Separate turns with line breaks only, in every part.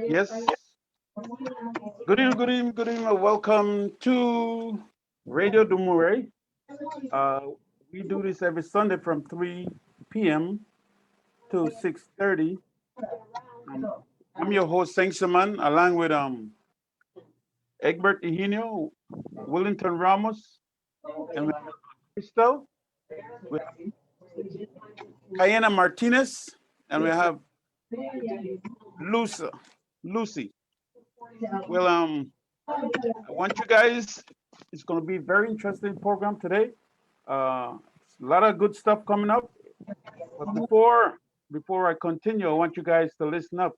Yes. Good evening, good evening, good evening. Welcome to Radio Dumerei. Uh, we do this every Sunday from 3 p.m. to 6:30. Um, I'm your host, Saint-Simon, along with Egbert Eugenio, Willington Ramos, and we have Crystal. We have Cayena Martinez, and we have Lucy. Lucy. Well, I want you guys. It's going to be a very interesting program today. A lot of good stuff coming up. But before I continue, I want you guys to listen up.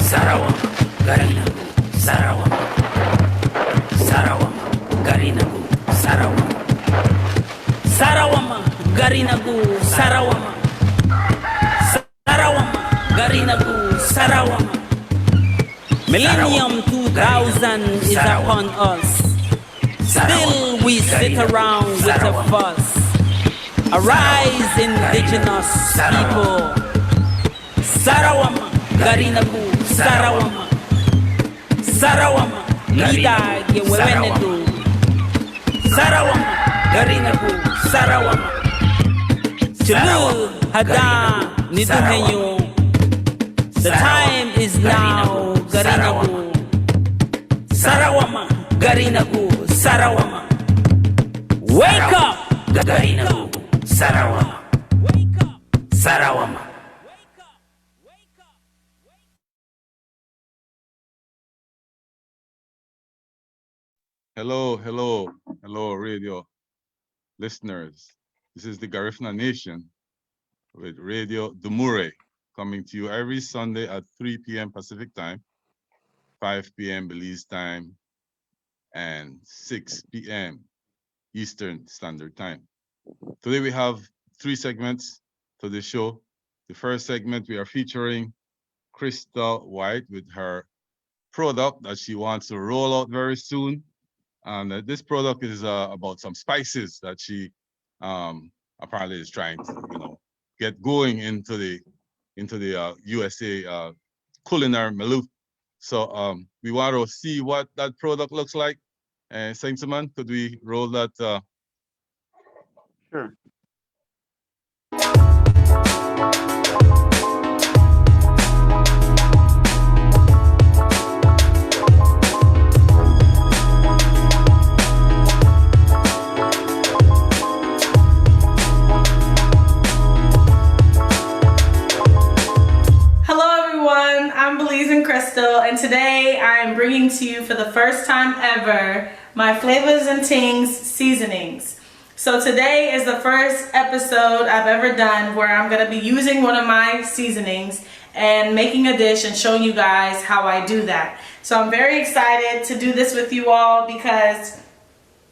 Sarawak, Garinagu, Sarawak, Sarawak, Garinagu, Sarawak, Sarawak, Garinagu, Sarawak, Sarawak, Garinagu, Sarawak. Millennium 2000 is upon us. Still we sit around with a fuss. Arise, indigenous people. Sarawak, Garinagu, Sarawak, Sarawak, Lida, Gewenedu, Sarawak, Garinagu, Sarawak, Chulu, Hada, Niduhenyo. The time is now, Garinagu, Sarawak, Garinagu, Sarawak. Wake up, Garinagu, Sarawak, wake up, Sarawak.
Hello, radio listeners. This is the Garifuna Nation with Radio Dumerei, coming to you every Sunday at 3 p.m. Pacific time, 5 p.m. Belize time, and 6 p.m. Eastern Standard Time. Today we have 3 segments to the show. The first segment, we are featuring Crystal White with her product that she wants to roll out very soon. And this product is about some spices that she apparently is trying to, get going into the USA culinary milieu. So we want to see what that product looks like. And Saint-Simon, could we roll that?
Sure.
Crystal, and today I am bringing to you for the first time ever my Flavors and Tings seasonings. So today is the first episode I've ever done where I'm going to be using one of my seasonings and making a dish and showing you guys how I do that. So I'm very excited to do this with you all because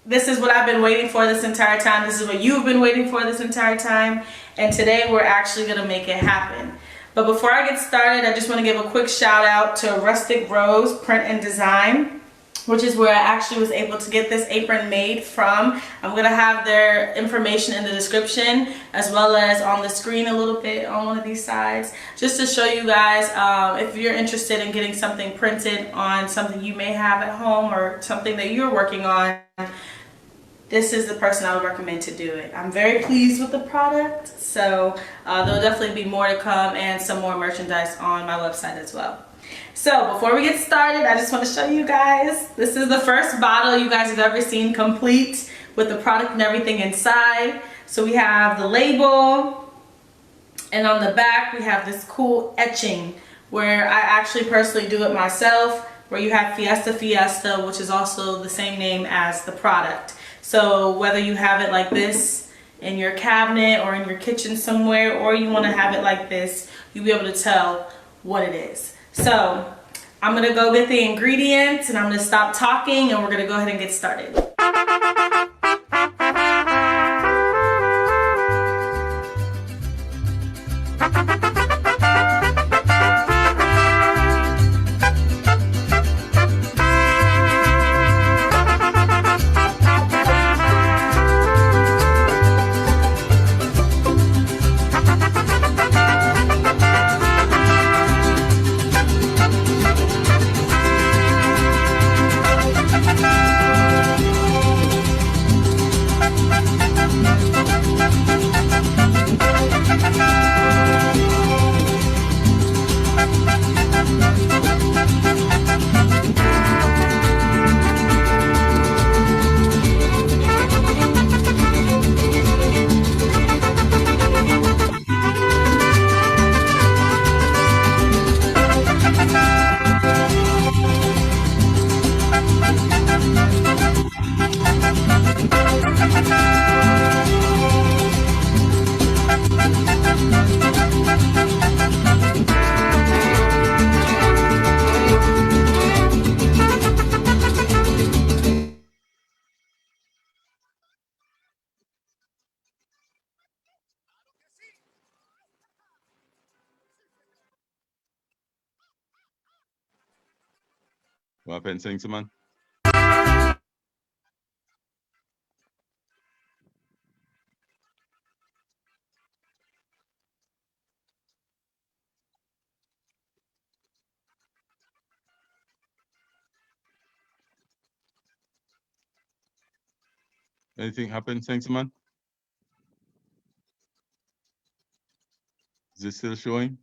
this is what I've been waiting for this entire time. This is what you've been waiting for this entire time, and today we're actually going to make it happen. But before I get started, I just want to give a quick shout out to Rustic Rose Print and Design, which is where I actually was able to get this apron made from. I'm going to have their information in the description as well as on the screen a little bit on one of these sides, just to show you guys if you're interested in getting something printed on something you may have at home or something that you're working on. This is the person I would recommend to do it. I'm very pleased with the product, so there'll definitely be more to come and some more merchandise on my website as well. So before we get started, I just want to show you guys, this is the first bottle you guys have ever seen complete with the product and everything inside. So we have the label, and on the back we have this cool etching where I actually personally do it myself where you have Fiesta, which is also the same name as the product. So whether you have it like this in your cabinet or in your kitchen somewhere, or you want to have it like this, you'll be able to tell what it is. So I'm gonna go get the ingredients and I'm gonna stop talking and we're gonna go ahead and get started.
What happened, saying to man? Anything happened, saying to man? Is it still showing?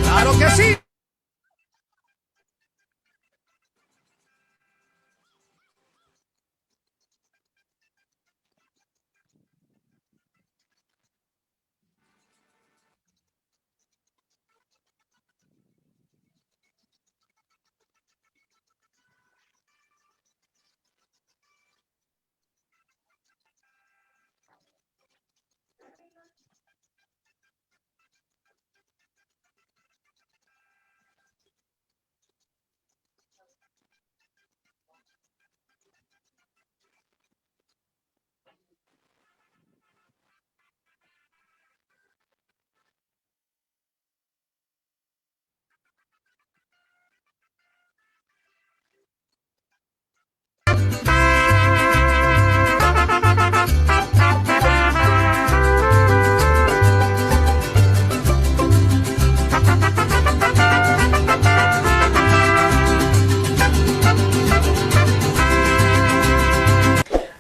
¡Claro que sí!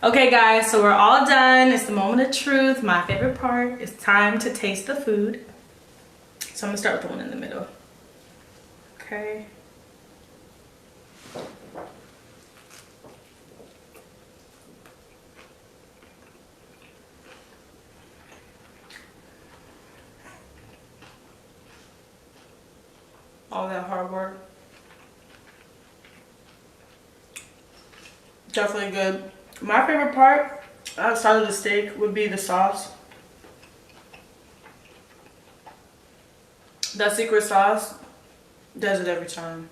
Okay guys, so we're all done. It's the moment of truth, my favorite part. It's time to taste the food. So I'm gonna start with the one in the middle. Okay. All that hard work. Definitely good. My favorite part outside of the steak would be the sauce. That secret sauce does it every time.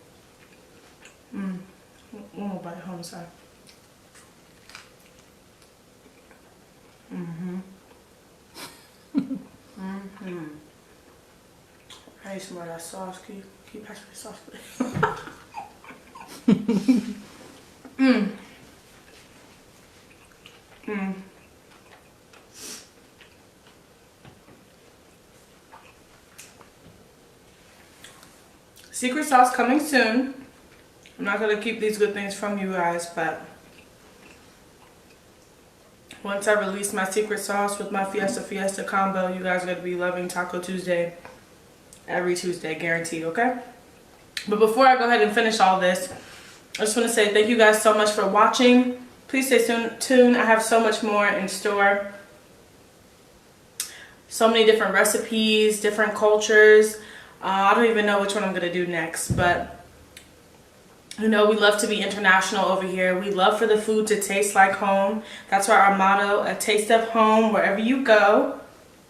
One more bite, hold on a side. I need some more of that sauce. Can you pass me the sauce, please? secret sauce coming soon. I'm not gonna keep these good things from you guys, but once I release my secret sauce with my Fiesta combo, you guys are gonna be loving Taco Tuesday every Tuesday, guaranteed, okay? But before I go ahead and finish all this, I just want to say thank you guys so much for watching. Please stay tuned. I have so much more in store. So many different recipes, different cultures. I don't even know which one I'm going to do next, but you know, we love to be international over here. We love for the food to taste like home. That's why our motto, a taste of home wherever you go,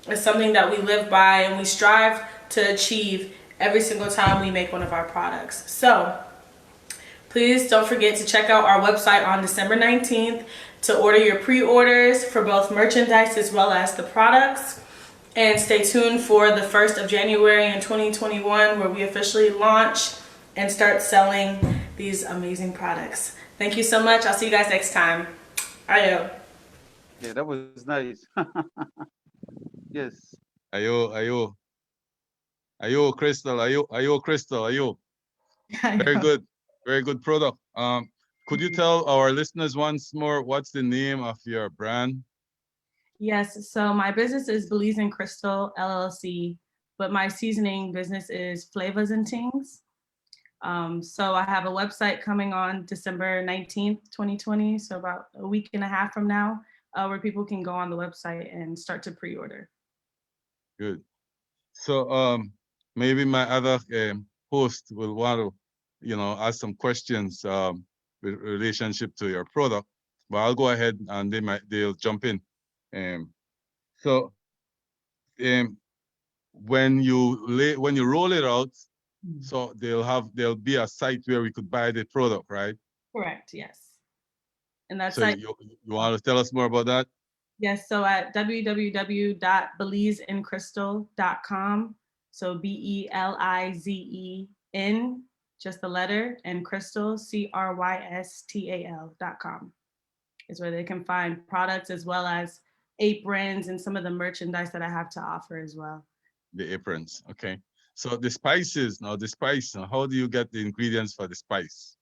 is something that we live by and we strive to achieve every single time we make one of our products. So please don't forget to check out our website on December 19th to order your pre-orders for both merchandise as well as the products. And stay tuned for the 1st of January in 2021 where we officially launch and start selling these amazing products. Thank you so much. I'll see you guys next time. Ayo.
Yeah, that was nice. Yes.
Ayo, Crystal, ayo, Crystal, ayo. Very good, very good product. Could you tell our listeners once more what's the name of your brand?
Yes, so my business is Belize and Crystal LLC, but my seasoning business is Flavors and Tings. So I have a website coming on December 19th, 2020, so about a week and a half from now, where people can go on the website and start to pre-order.
Good. So maybe my other host will want to, ask some questions with relationship to your product, but I'll go ahead and they'll jump in. So when you roll it out, so there'll be a site where we could buy the product, right?
Correct, yes. And that's
so you want to tell us more about that?
Yes, so at www.belizeincrystal.com. So BELIZEN, just the letter, and Crystal, CRYSTAL.com is where they can find products as well as aprons and some of the merchandise that I have to offer as well.
The aprons, okay. So the spices, how do you get the ingredients for the spice?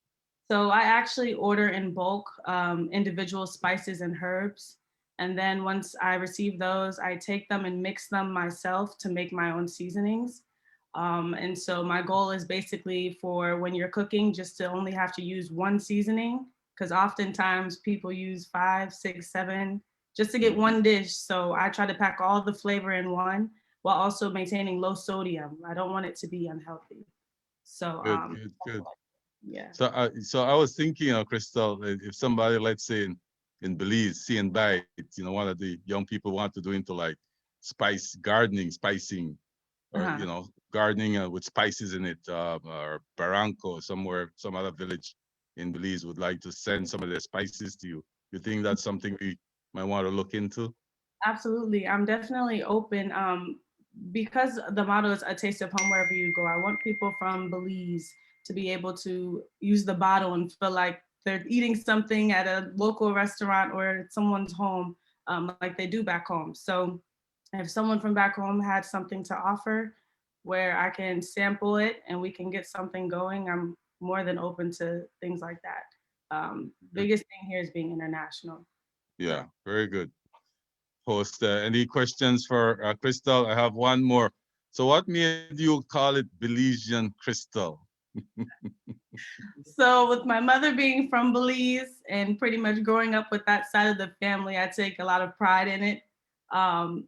So I actually order in bulk individual spices and herbs. And then once I receive those, I take them and mix them myself to make my own seasonings. And so my goal is basically for when you're cooking, just to only have to use one seasoning, because oftentimes people use 5, 6, 7 just to get one dish. So I try to pack all the flavor in one while also maintaining low sodium. I don't want it to be unhealthy. So
Good.
Yeah.
So I was thinking, Crystal, if somebody, let's say in Belize, see and buy, one of the young people want to do into like spicing, or gardening with spices in it, or Barranco, somewhere, some other village in Belize would like to send some of their spices to you. You think that's something we might want to look into?
Absolutely, I'm definitely open. Because the motto is a taste of home wherever you go. I want people from Belize to be able to use the bottle and feel like they're eating something at a local restaurant or at someone's home, like they do back home. So if someone from back home had something to offer where I can sample it and we can get something going, I'm more than open to things like that. Biggest thing here is being international.
Yeah, very good. Host, any questions for Crystal? I have one more. So what made you call it Belizean Crystal?
So with my mother being from Belize and pretty much growing up with that side of the family, I take a lot of pride in it.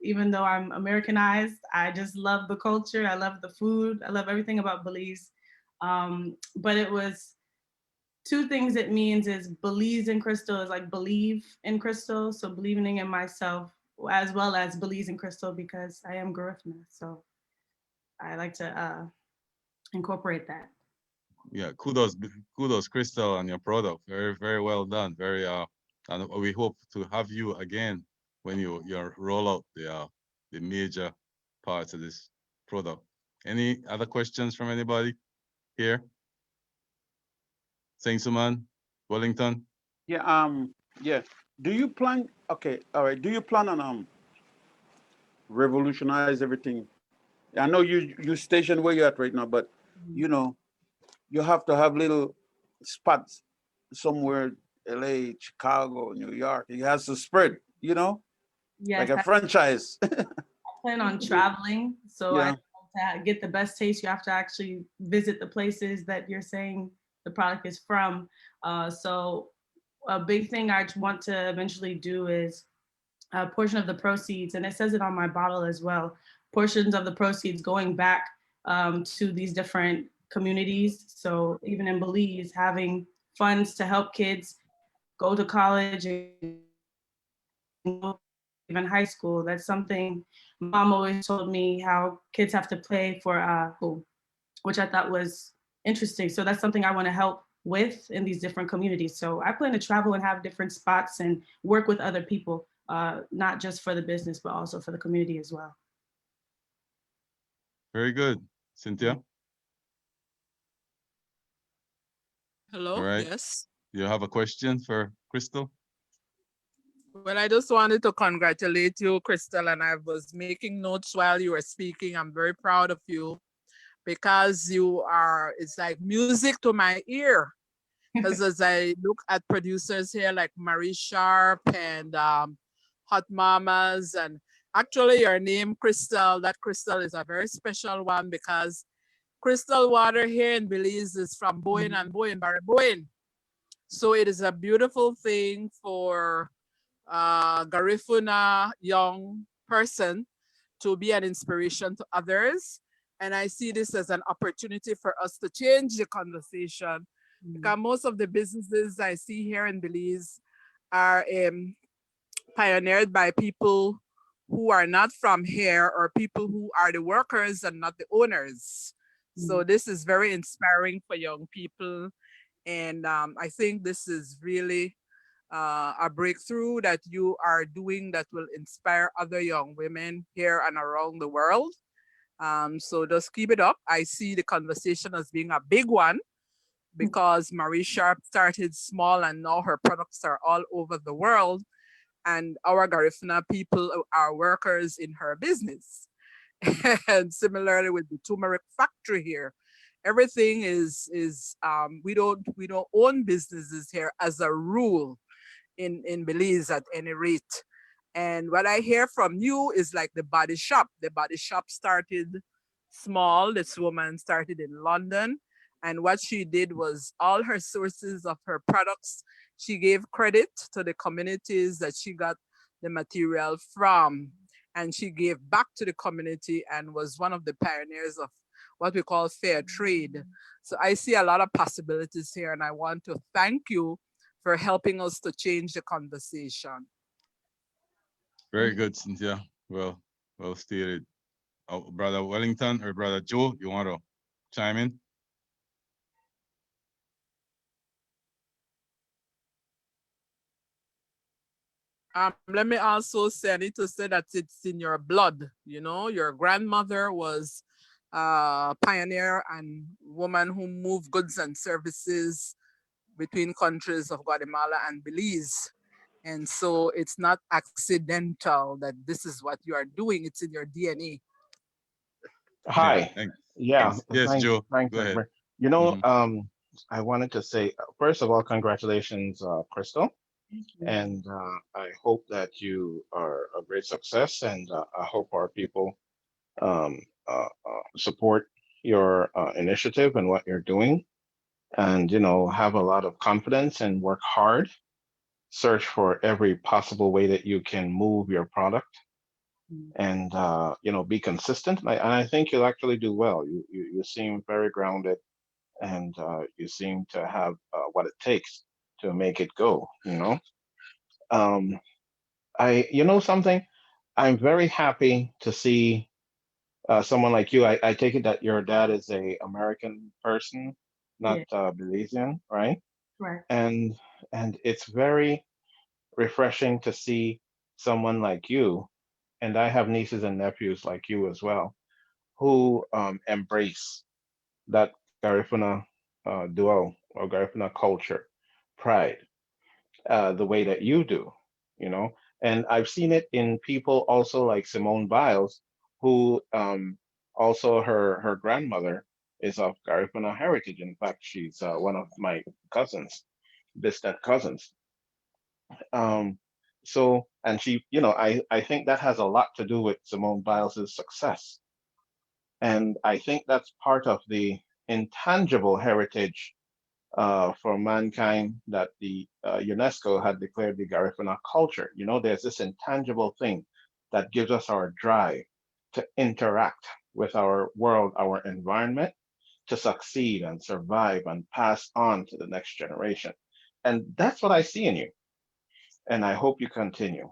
Even though I'm Americanized, I just love the culture. I love the food. I love everything about Belize. But it was two things it means is Belize in Crystal is like believe in Crystal. So believing in myself as well as Belize in Crystal because I am Garifuna. So I like to incorporate that.
Yeah, kudos, Crystal, on your product. Very, very well done. Very, and we hope to have you again when you roll out the major parts of this product. Any other questions from anybody here? Saint Suman, Wellington.
Yeah. Yeah. Do you plan? Okay. All right. Do you plan on revolutionize everything? I know you stationed where you're at right now, but you have to have little spots somewhere, LA, Chicago, New York. It has to spread, you know, like
Yes,
a
I
franchise.
plan on traveling, so I
Yeah.
to get the best taste, you have to actually visit the places that you're saying the product is from. So a big thing I want to eventually do is a portion of the proceeds, and it says it on my bottle as well, portions of the proceeds going back to these different communities. So even in Belize, having funds to help kids go to college and even high school. That's something mom always told me, how kids have to play for school, which I thought was interesting. So that's something I want to help with in these different communities. So I plan to travel and have different spots and work with other people, not just for the business, but also for the community as well.
Very good. Cynthia? All
Hello,
right.
yes.
You have a question for Crystal?
Well, I just wanted to congratulate you, Crystal, and I was making notes while you were speaking. I'm very proud of you because it's like music to my ear. Because as I look at producers here like Marie Sharp and Hot Mamas, and actually your name, Crystal, that Crystal is a very special one because Crystal water here in Belize is from Bowen and Bowen, Barry Bowen. So it is a beautiful thing for Garifuna young person to be an inspiration to others. And I see this as an opportunity for us to change the conversation because most of the businesses I see here in Belize are pioneered by people who are not from here or people who are the workers and not the owners. So this is very inspiring for young people. And I think this is really a breakthrough that you are doing that will inspire other young women here and around the world. So just keep it up. I see the conversation as being a big one because Marie Sharp started small and now her products are all over the world. And our Garifuna people are workers in her business. And similarly with the turmeric factory here, everything is we don't own businesses here as a rule in Belize at any rate. And what I hear from you is like the body shop. The body shop started small. This woman started in London. And what she did was all her sources of her products, she gave credit to the communities that she got the material from. And she gave back to the community and was one of the pioneers of what we call fair trade. So I see a lot of possibilities here, and I want to thank you for helping us to change the conversation.
Very good, Cynthia. Well stated. Brother Wellington or Brother Joe, you want to chime in?
Let me also say, I need to say that it's in your blood. You know, your grandmother was a pioneer and woman who moved goods and services between countries of Guatemala and Belize. And so it's not accidental that this is what you are doing. It's in your DNA.
Yeah,
Hi.
thanks.
Yeah,
Yes, Joe,
thanks,
go ahead.
everybody.
Mhm.
I wanted to say, first of all, congratulations, Crystal. And I hope that you are a great success, and I hope our people um, support your initiative and what you're doing, and have a lot of confidence and work hard. Search for every possible way that you can move your product, and be consistent. And I think you'll actually do well. You seem very grounded, and you seem to have what it takes to make it go. Um, something. I'm very happy to see someone like you. I take it that your dad is a American person, not
Yeah,
Belizean, right?
right.
And it's very refreshing to see someone like you. And I have nieces and nephews like you as well, who embrace that Garifuna duo or Garifuna culture, pride, the way that you do, you know. And I've seen it in people also like Simone Biles, who also her grandmother is of Garifuna heritage. In fact, she's one of my cousins, distant cousins. Um, so, and she, I think that has a lot to do with Simone Biles's success. And I think that's part of the intangible heritage for mankind that the UNESCO had declared the Garifuna culture. There's this intangible thing that gives us our drive to interact with our world, our environment, to succeed and survive and pass on to the next generation. And that's what I see in you. And I hope you continue.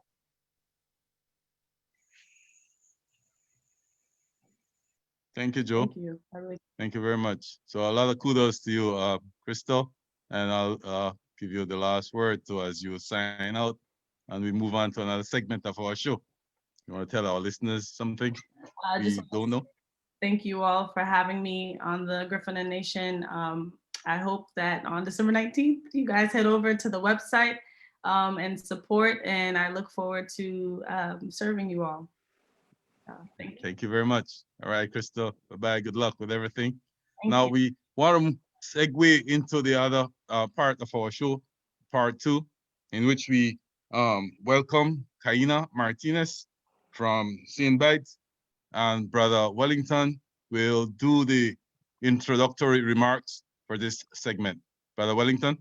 Thank you, Joe.
Thank you.
Thank you very much. So a lot of kudos to you, Crystal, and I'll give you the last word to as you sign out, and we move on to another segment of our show. You want to tell our listeners something we don't know?
Thank you all for having me on the Griffin and Nation. I hope that on December 19th, you guys head over to the website and support, and I look forward to serving you all. Thank you.
Thank you very much. All right, Crystal, bye-bye. Good luck with everything. Now we want to segue into the other part of our show, part 2, in which we welcome Kaina Martinez from St. Bites, and Brother Wellington will do the introductory remarks for this segment. Brother Wellington.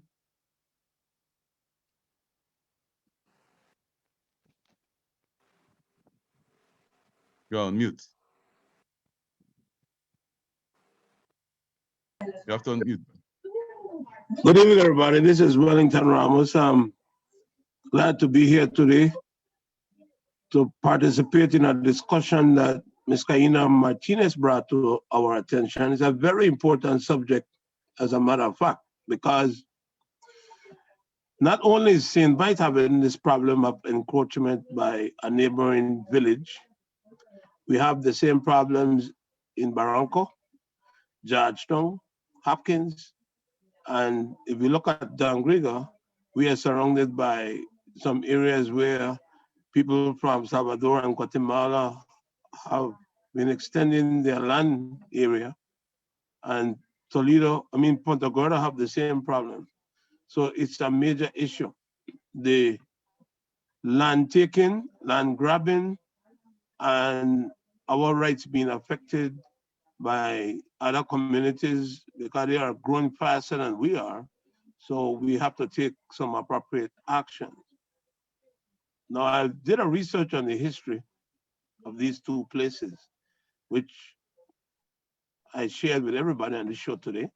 You're on mute. You have to unmute.
Good evening, everybody. This is Wellington Ramos. I'm glad to be here today to participate in a discussion that Ms. Kaina Martinez brought to our attention. It's a very important subject, as a matter of fact, because not only is St. Vite having this problem of encroachment by a neighboring village, we have the same problems in Barranco, Georgetown, Hopkins, and if you look at Dangriga, we are surrounded by some areas where people from Salvador and Guatemala have been extending their land area, and Punta Gorda have the same problem. So it's a major issue. The land taking, land grabbing, and our rights being affected by other communities because they are growing faster than we are. So we have to take some appropriate action. Now, I did a research on the history of these two places, which I shared with everybody on the show today.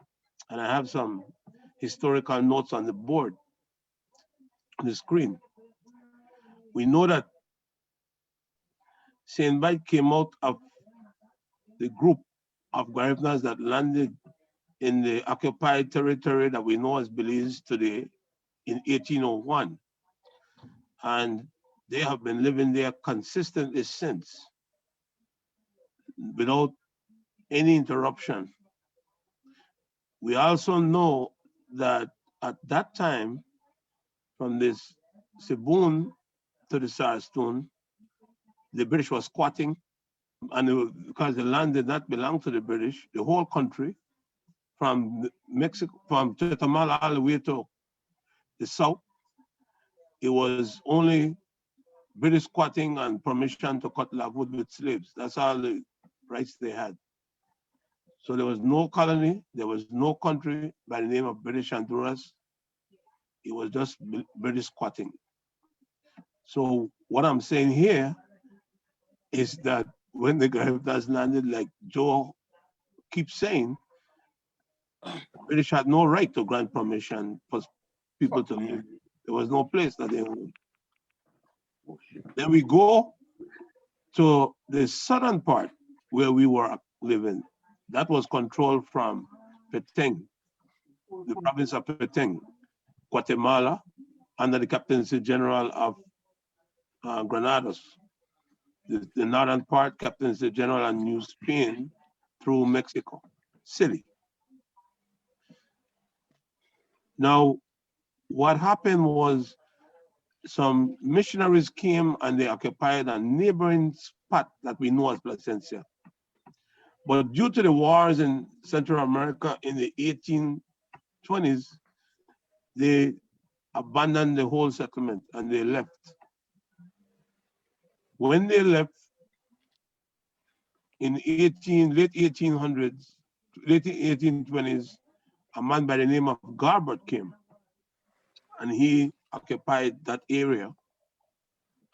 And I have some historical notes on the board, on the screen. We know that St. Vite came out of the group of Garifnas that landed in the occupied territory that we know as Belize today in 1801. And they have been living there consistently since, without any interruption. We also know that at that time, from this Sibun to the Sarstone, the British was squatting, and because the land did not belong to the British, the whole country, from Mexico, from Guatemala all the way to the south, it was only British squatting and permission to cut log wood with slaves. That's all the rights they had. So there was no colony, there was no country by the name of British Honduras. It was just British squatting. So what I'm saying here is that when the Gariftas landed, like Joe keeps saying, British had no right to grant permission for people to live. There was no place that they would. Then we go to the southern part where we were living. That was controlled from Petén, the province of Petén, Guatemala, under the Captaincy General of Granados. The northern part, Captaincy General and New Spain through Mexico City. Now, what happened was some missionaries came and they occupied a neighboring spot that we know as Placencia. But due to the wars in Central America in the 1820s, they abandoned the whole settlement and they left. When they left in late 1800s, late 1820s, a man by the name of Garbert came and he occupied that area.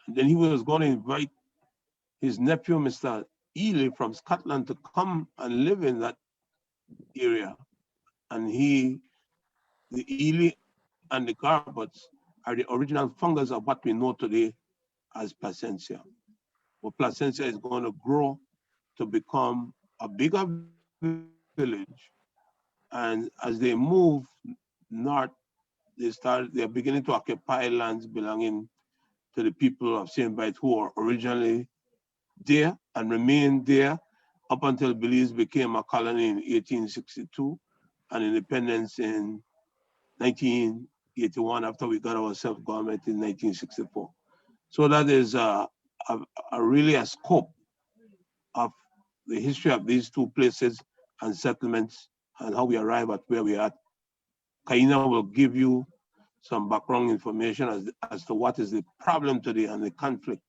And then he was going to invite his nephew, Mr. Ely from Scotland, to come and live in that area. And the Ely and the Garberts are the original founders of what we know today as Placencia. But Placencia is going to grow to become a bigger village. And as they move north, they're beginning to occupy lands belonging to the people of St. Vite who are originally there and remained there up until Belize became a colony in 1862 and independence in 1981 after we got our self-government in 1964. So that is really a scope of the history of these two places and settlements and how we arrive at where we are. Kaina will give you some background information as to what is the problem today and the conflict.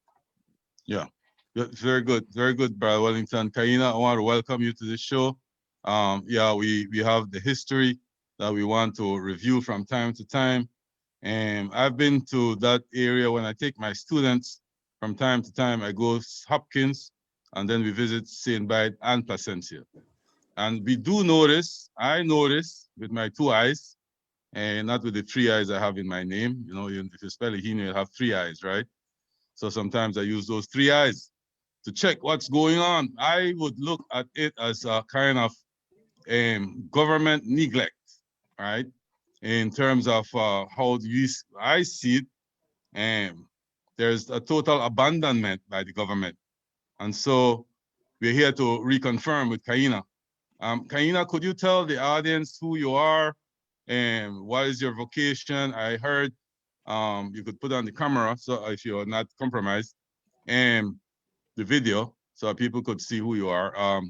Yeah, very good, Brother Wellington. Kaina, I want to welcome you to the show. Yeah, we have the history that we want to review from time to time. And I've been to that area when I take my students from time to time. I go Hopkins, and then we visit St. Vite and Placencia. And we do notice, I notice with my 2 eyes, and not with the 3 eyes I have in my name. You know, if you spell it, you have 3 eyes, right? So sometimes I use those 3 eyes to check what's going on. I would look at it as a kind of government neglect, right? In terms of how I see it, there's a total abandonment by the government. And so we're here to reconfirm with Kaina. Kaina, could you tell the audience who you are and what is your vocation? I heard you could put on the camera, so if you're not compromised, and the video, so people could see who you are.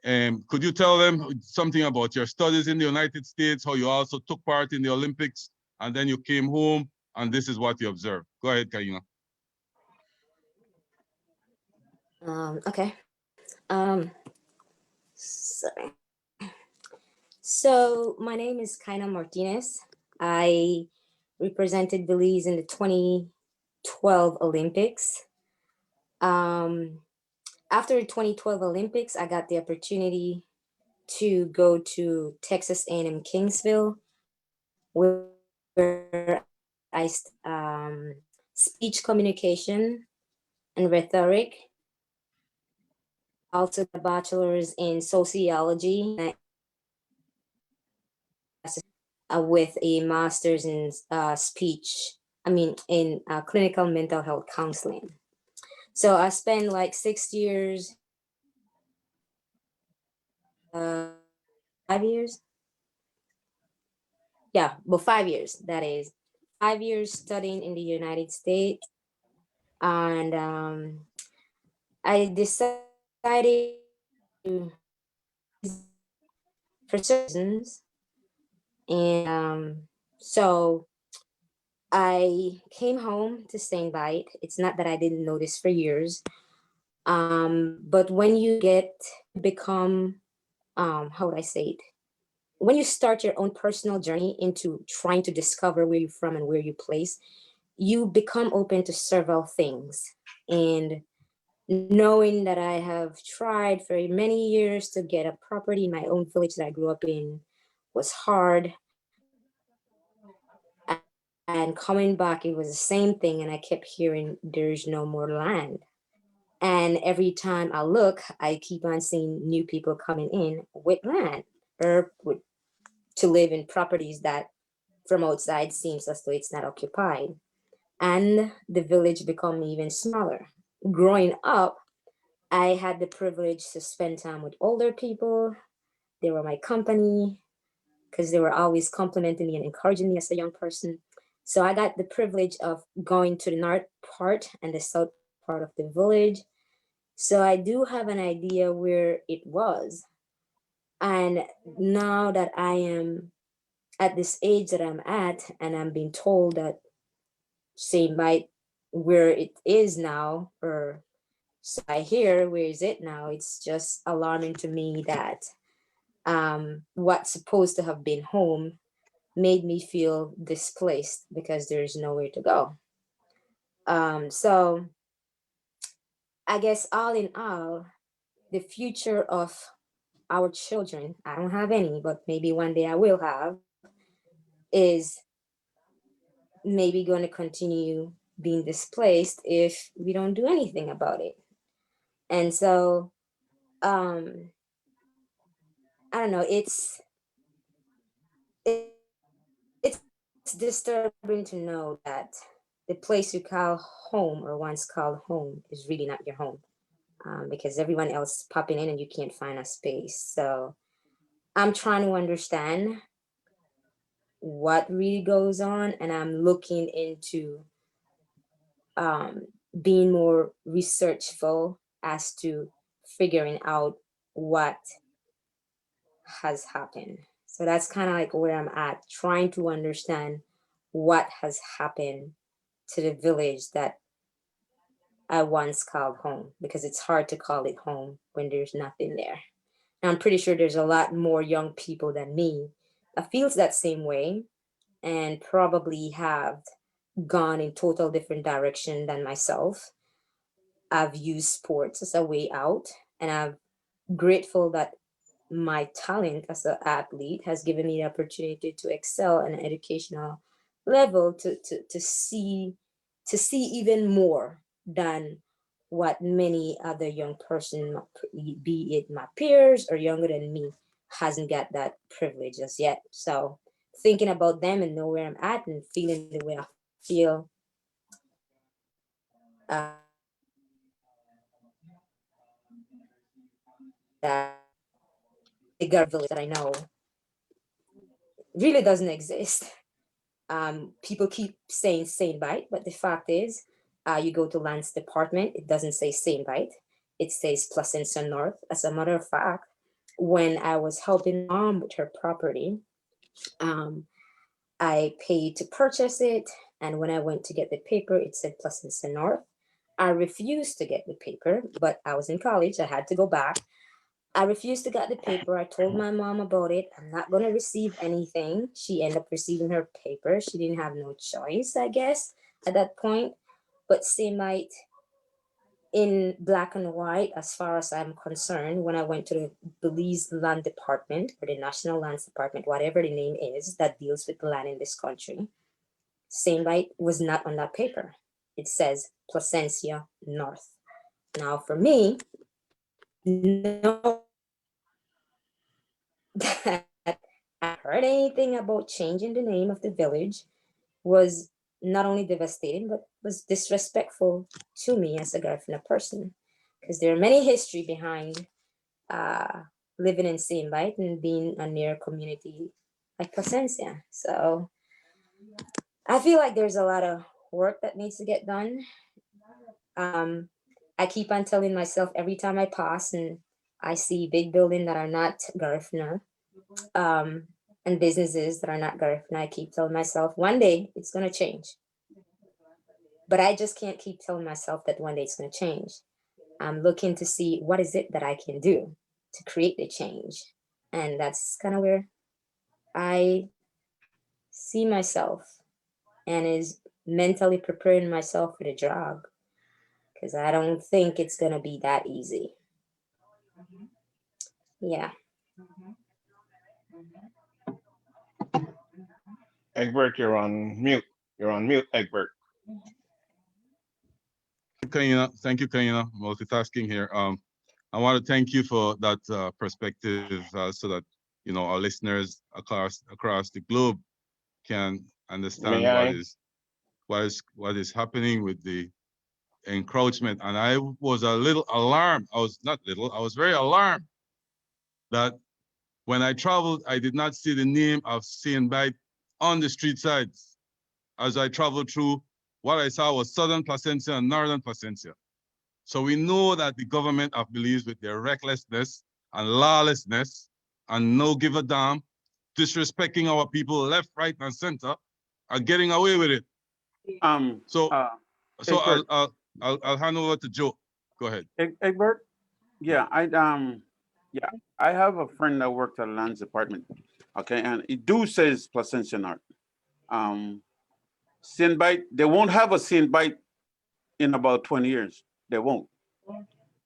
And could you tell them something about your studies in the United States, how you also took part in the Olympics, and then you came home, and this is what you observed? Go ahead, Kaina.
Okay. Sorry. So my name is Kaina Martinez. I represented Belize in the 2012 Olympics. After the 2012 Olympics, I got the opportunity to go to Texas A&M Kingsville, where I speech communication and rhetoric. Also a bachelor's in sociology with a master's in clinical mental health counseling. So I spent like 6 years, 5 years. Yeah, well, 5 years, that is. 5 years studying in the United States. And I decided to, for certain reasons, and so I came home to St. Vite. It's not that I didn't notice for years, but when you become, how would I say it? When you start your own personal journey into trying to discover where you're from and where you place, you become open to several things. And knowing that I have tried for many years to get a property in my own village that I grew up in was hard. And coming back, it was the same thing. And I kept hearing there's no more land. And every time I look, I keep on seeing new people coming in with land or to live in properties that from outside seems as though it's not occupied. And the village become even smaller. Growing up, I had the privilege to spend time with older people. They were my company because they were always complimenting me and encouraging me as a young person. So I got the privilege of going to the north part and the south part of the village. So I do have an idea where it was. And now that I am at this age that I'm at, and I'm being told that St. Mite, where it is now, or so I hear, where is it now? It's just alarming to me that what's supposed to have been home made me feel displaced because there's nowhere to go. So I guess all in all, the future of our children, I don't have any, but maybe one day I will have, is maybe going to continue being displaced if we don't do anything about it. And so, um, I don't know, it's disturbing to know that the place you call home or once called home is really not your home, because everyone else popping in and you can't find a space. So I'm trying to understand what really goes on, and I'm looking into um, being more researchful as to figuring out what has happened. So that's kind of like where I'm at, trying to understand what has happened to the village that I once called home, because it's hard to call it home when there's nothing there. And I'm pretty sure there's a lot more young people than me that feels that same way and probably have gone in total different direction than myself. I've used sports as a way out, and I'm grateful that my talent as an athlete has given me the opportunity to excel at an educational level to see even more than what many other young person, be it my peers or younger than me, hasn't got that privilege as yet. So thinking about them and know where I'm at and feeling the way I feel, that bigger village that I know really doesn't exist. People keep saying Saint Bite, but the fact is, you go to Land's department, it doesn't say Saint Bite, it says Placentia North. As a matter of fact, when I was helping mom with her property, um, I paid to purchase it, and when I went to get the paper, it said Placentia North. I refused to get the paper, but I was in college, I had to go back. I refused to get the paper. I told my mom about it. I'm not going to receive anything. She ended up receiving her paper. She didn't have no choice, I guess, at that point. But Semite, in black and white, as far as I'm concerned, when I went to the Belize Land Department or the National Lands Department, whatever the name is that deals with the land in this country, Semite was not on that paper. It says Placentia North. Now, for me, no that I heard anything about changing the name of the village was not only devastating, but was disrespectful to me as a Garifuna person. Because there are many history behind uh, living in Saint Bite and being a near community like Placencia. So I feel like there's a lot of work that needs to get done. Um, I keep on telling myself every time I pass and I see big buildings that are not Garifuna, um, and businesses that are not Garifuna, I keep telling myself one day it's going to change. But I just can't keep telling myself that one day it's going to change. I'm looking to see what is it that I can do to create the change. And that's kind of where I see myself, and is mentally preparing myself for the job, because I don't think it's going to be that easy. Yeah.
Egbert, you're on mute. You're on mute, Egbert.
Thank you, Kaina. Multitasking here. I want to thank you for that perspective, so that our listeners across the globe can understand
May I?
what is happening with the encroachment. And I was a little alarmed. I was not little. I was very alarmed that when I traveled, I did not see the name of Saint Bite on the street sides. As I traveled through, what I saw was Southern Placencia and Northern Placencia. So we know that the government of Belize, with their recklessness and lawlessness and no give a damn, disrespecting our people left, right, and center, are getting away with it. So
Egbert.
I'll hand over to Joe. Go ahead.
Egbert, yeah, I have a friend that worked at the lands department. Okay, and it do says Placentia North. Sin bite, they won't have a sin bite in about 20 years. They won't.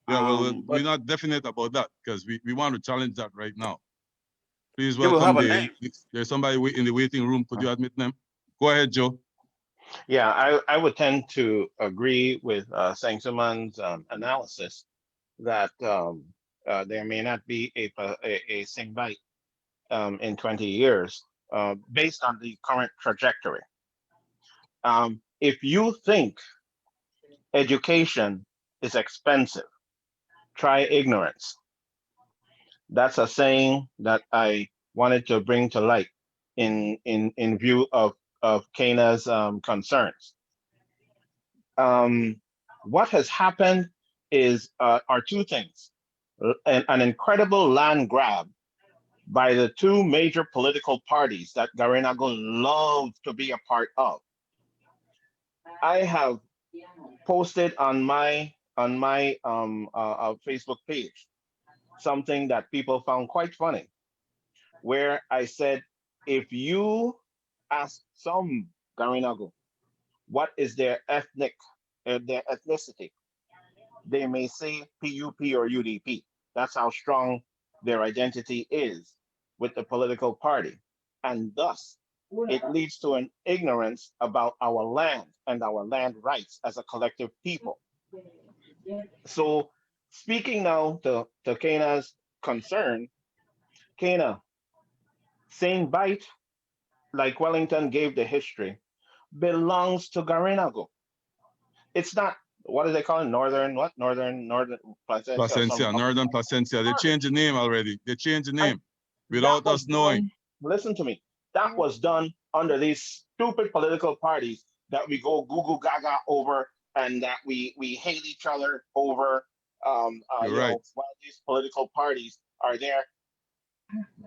Yeah, well,
But
we're not definite about that because we want to challenge that right now. Please
they will
welcome
have a name.
there's somebody in the waiting room. Could you admit them? Go ahead, Joe.
Yeah, I would tend to agree with Saint-Simon's analysis that there may not be a sing bite in 20 years based on the current trajectory. If you think education is expensive, try ignorance. That's a saying that I wanted to bring to light in view of Kana's concerns. What has happened is are two things: an incredible land grab by the two major political parties that Garinago loved to be a part of. I have posted on my Facebook page something that people found quite funny, where I said, if you ask some Garinago what is their ethnicity, they may say PUP or UDP. That's how strong their identity is with the political party. And thus, it leads to an ignorance about our land and our land rights as a collective people. So, speaking now to Kana's concern, Kana, Saint Bite, like Wellington gave the history, belongs to Garinago. It's not, what do they call it? Northern Placentia or
Placencia,
something.
Northern Placencia. They changed the name already. They changed the name without
That
us
was
knowing.
done, listen to me, that was done under these stupid political parties that we go Google Gaga over and that we hate each other over.
You're right.
While these political parties are there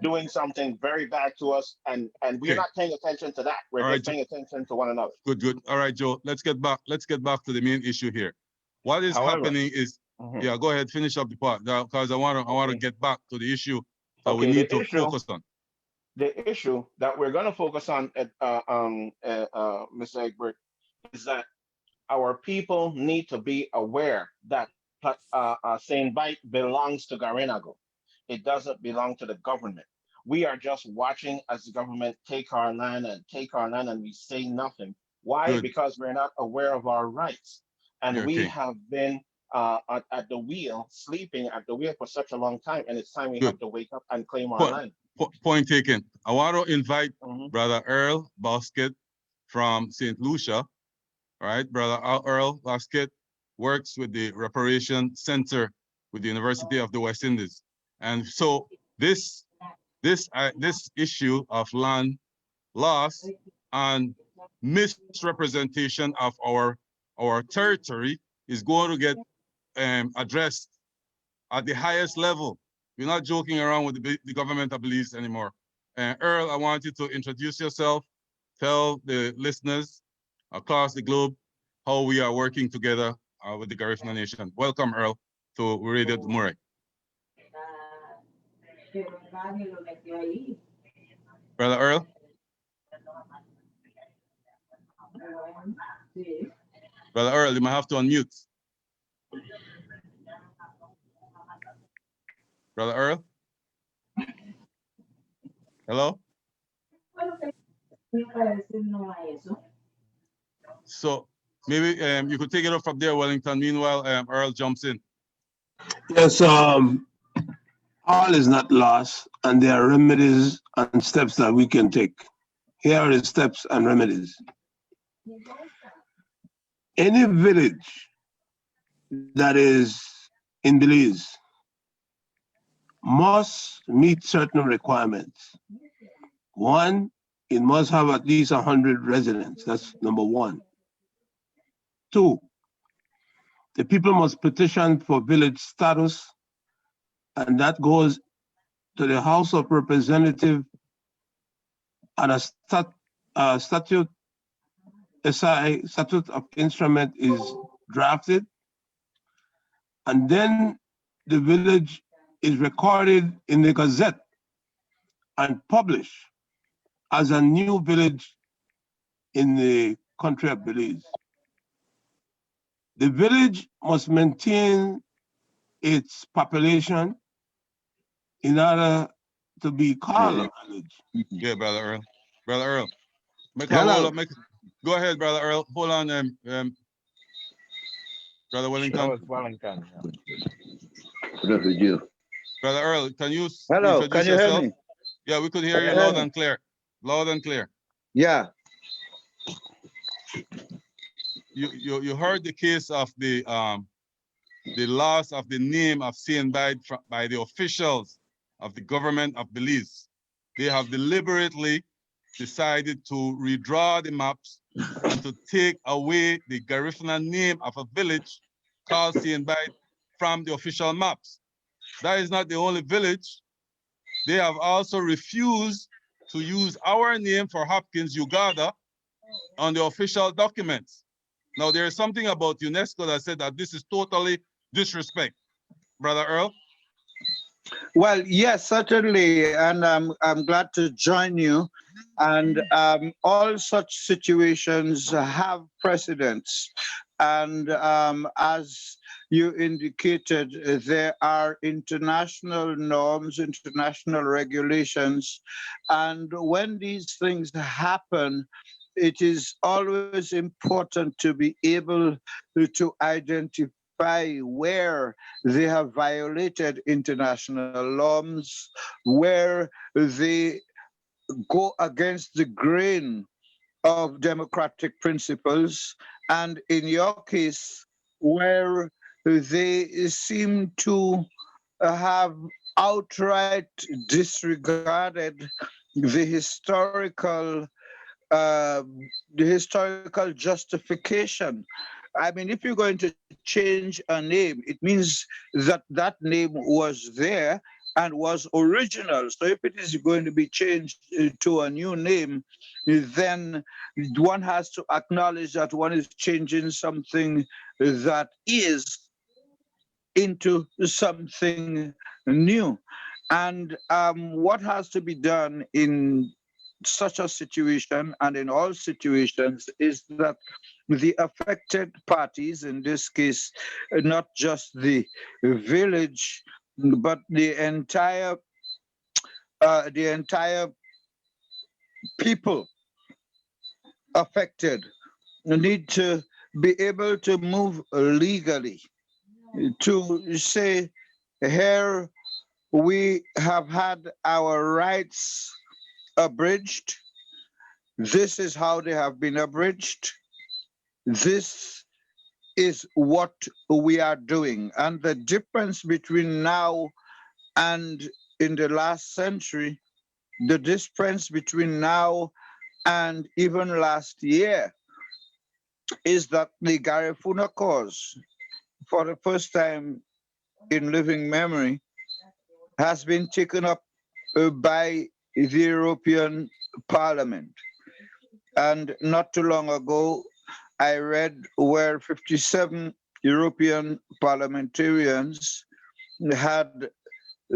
doing something very bad to us, and we're
Okay.
not paying attention to that. We're
All
just
right,
paying attention to one another.
Good. All right, Joe. Let's get back to the main issue here. What is
However,
happening is, yeah, go ahead, finish up the part because I want to get back to the issue that we
Okay,
need to focus on.
The issue that we're going to focus on, Mr. Egbert, is that our people need to be aware that Saint Bite belongs to Garinago. It doesn't belong to the government. We are just watching as the government take our land and we say nothing. Why?
Good.
Because we're not aware of our rights. And
Yeah,
we
okay.
have been at the wheel, sleeping at the wheel for such a long time. And it's time we
Good.
have to wake up and claim our land.
Point taken. I want to invite Brother Earl Basket from St. Lucia. All right, Brother Earl Basket works with the Reparation Center with the University of the West Indies. And so this issue of land loss and misrepresentation of our territory is going to get addressed at the highest level. We're not joking around with the government of Belize anymore. Earl, I want you to introduce yourself, tell the listeners across the globe how we are working together with the Garifuna Nation. Welcome, Earl, to Radio Dumerei. Brother Earl? Brother Earl, you might have to unmute. Brother Earl? Hello? So maybe you could take it up from there, Wellington. Meanwhile, Earl jumps in.
Yes, all is not lost, and there are remedies and steps that we can take. Here are the steps and remedies. Any village that is in Belize must meet certain requirements. One, it must have at least 100 residents. That's number one. Two, the people must petition for village status, and that goes to the House of Representatives, and a statute of instrument is drafted, and then the village is recorded in the Gazette and published as a new village in the country of Belize. The village must maintain its population in order to be called a village.
Yeah, Brother Earl. Brother Earl.
Hello.
Go ahead, Brother Earl. Hold on, Brother Wellington.
That was Wellington.
What with you?
Brother Earl, can you
Hello,
introduce
can you hear
yourself?
me?
Yeah, we could hear
Can
you
you hear
loud
me?
and clear. Loud and clear.
Yeah.
You heard the case of the loss of the name of Saint by the officials of the government of Belize. They have deliberately decided to redraw the maps and to take away the Garifuna name of a village called Saint from the official maps. That is not the only village. They have also refused to use our name for Hopkins, Uganda on the official documents. Now, there is something about UNESCO that said that this is totally disrespect. Brother Earl?
Well, yes, certainly, and I'm glad to join you. And all such situations have precedents. And as you indicated, there are international norms, international regulations. And when these things happen, it is always important to be able to identify where they have violated international norms, where they go against the grain of democratic principles, and in your case, where they seem to have outright disregarded the historical justification. I mean, if you're going to change a name, it means that that name was there and was original. So if it is going to be changed to a new name, then one has to acknowledge that one is changing something that is into something new. And what has to be done in such a situation and in all situations is that the affected parties, in this case, not just the village, but the entire people affected need to be able to move legally to say, here we have had our rights abridged. This is how they have been abridged. This is what we are doing. And the difference between now and in the last century, the difference between now and even last year is that the Garifuna cause, for the first time in living memory, has been taken up by the European Parliament. And not too long ago, I read where 57 European parliamentarians had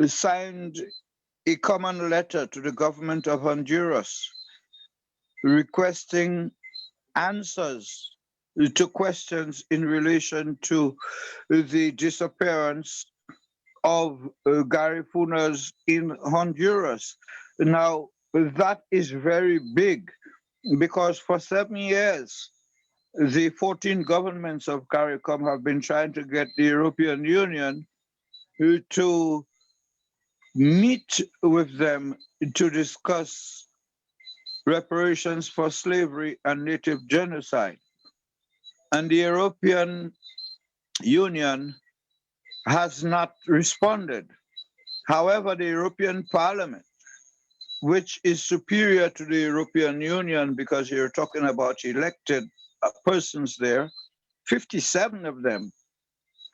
signed a common letter to the government of Honduras requesting answers to questions in relation to the disappearance of Garifunas in Honduras. Now, that is very big because for 7 years, the 14 governments of CARICOM have been trying to get the European Union to meet with them to discuss reparations for slavery and native genocide. And the European Union has not responded. However, the European Parliament, which is superior to the European Union because you're talking about elected persons there, 57 of them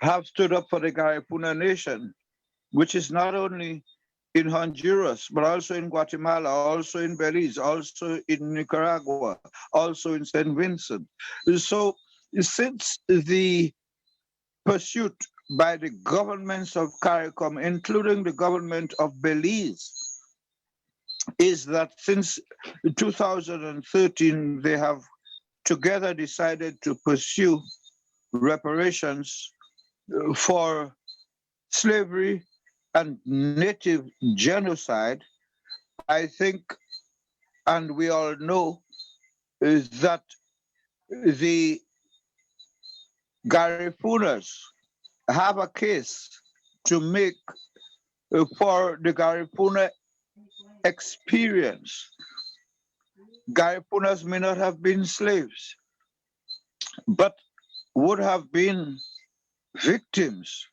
have stood up for the Garifuna nation, which is not only in Honduras, but also in Guatemala, also in Belize, also in Nicaragua, also in St. Vincent. So since the pursuit by the governments of CARICOM, including the government of Belize, is that since 2013, they have together decided to pursue reparations for slavery and native genocide. I think, and we all know, is that the Garifunas have a case to make for the Garifuna experience. Garifunas may not have been slaves, but would have been victims